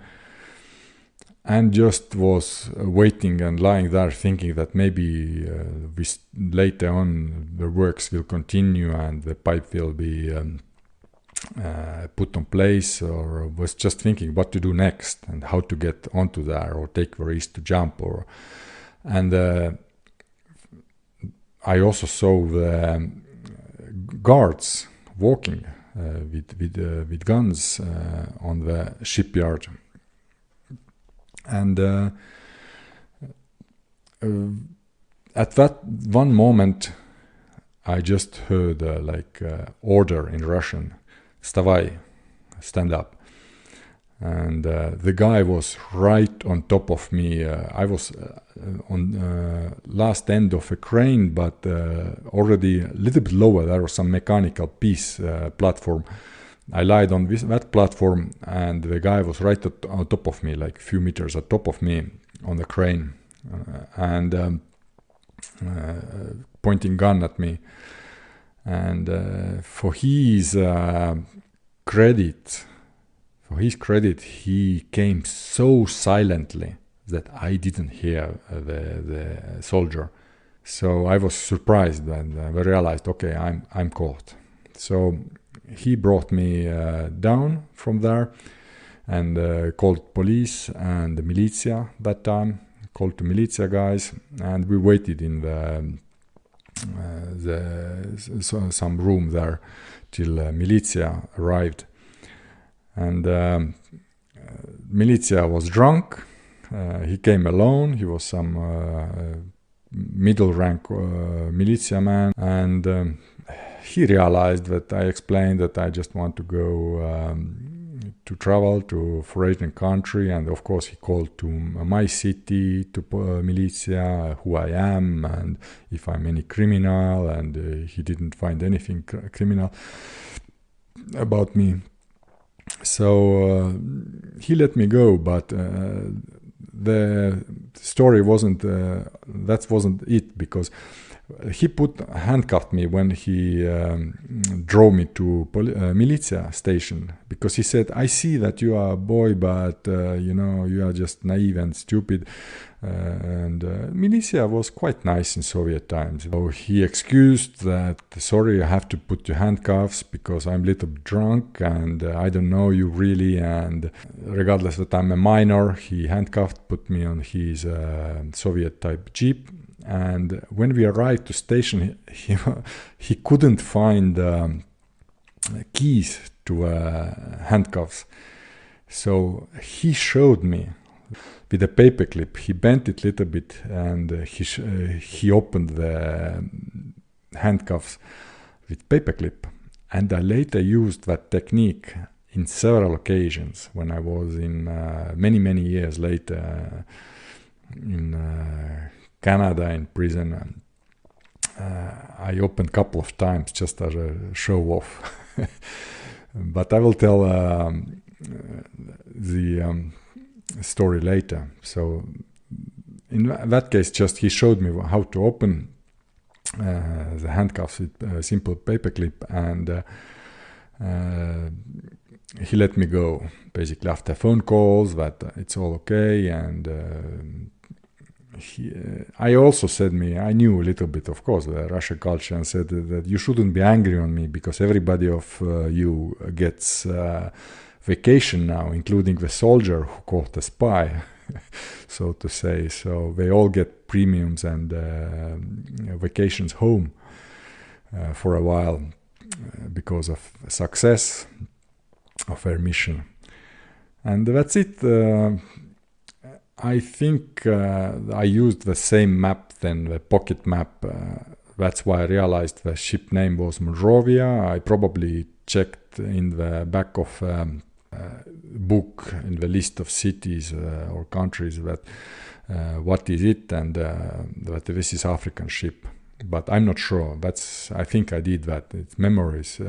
and just was waiting and lying there thinking that maybe later on the works will continue and the pipe will be put on place, or was just thinking what to do next and how to get onto there or take the risk to jump. And I also saw the guards walking with guns on the shipyard. And at that one moment, I just heard order in Russian, "Вставай," stand up. And the guy was right on top of me. I was on last end of a crane, but already a little bit lower. There was some mechanical piece platform. I lied on that platform, and the guy was right on top of me, like a few meters on top of me on the crane, and pointing gun at me. And for his credit, he came so silently that I didn't hear the soldier. So I was surprised, and I realized, okay, I'm caught. So he brought me down from there and called police and the militia that time, called the militia guys, and we waited in some room there till militia arrived. And militia was drunk. He came alone. He was some middle rank militia man, and he realized that I explained that I just want to go to travel to foreign country, and of course he called to my city, to militia, who I am and if I'm any criminal, and he didn't find anything criminal about me. So he let me go, but the story wasn't it, because he handcuffed me when he drove me to militia station, because he said, "I see that you are a boy, but you are just naive and stupid." And militia was quite nice in Soviet times. So he excused that, "Sorry, I have to put your handcuffs because I'm a little drunk and I don't know you really." And regardless that I'm a minor, he put me on his Soviet type jeep. And when we arrived to station, he couldn't find keys to handcuffs. So he showed me with a paperclip. He bent it a little bit, and he opened the handcuffs with paperclip. And I later used that technique in several occasions when I was in many years later in Canada in prison. I opened a couple of times just as a show off. But I will tell the story later. So in that case, just he showed me how to open the handcuffs with a simple paperclip, and he let me go basically after phone calls that it's all okay. And I also said I knew a little bit, of course, the Russian culture, and said that you shouldn't be angry on me because everybody of you gets vacation now, including the soldier who caught a spy, so to say. So they all get premiums and vacations home for a while because of success of their mission. And that's it. I think I used the same map than the pocket map. That's why I realized the ship name was Monrovia. I probably checked in the back of book in the list of cities or countries that what is it, and that this is African ship. But I'm not sure. I think I did that. Its memory is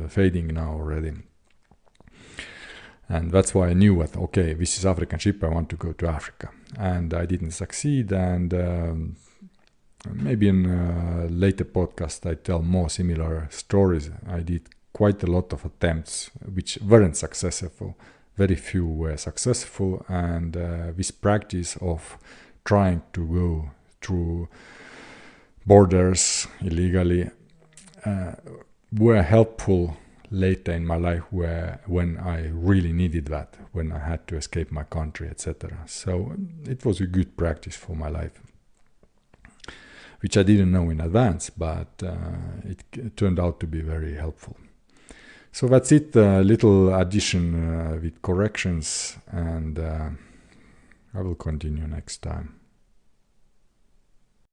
fading now already. And that's why I knew that, okay, this is African ship, I want to go to Africa. And I didn't succeed, and maybe in a later podcast I tell more similar stories. I did quite a lot of attempts which weren't successful. Very few were successful, and this practice of trying to go through borders illegally were helpful later in my life, when I really needed that, when I had to escape my country, etc. So it was a good practice for my life, which I didn't know in advance, but it turned out to be very helpful. So that's it, a little addition with corrections, and I will continue next time.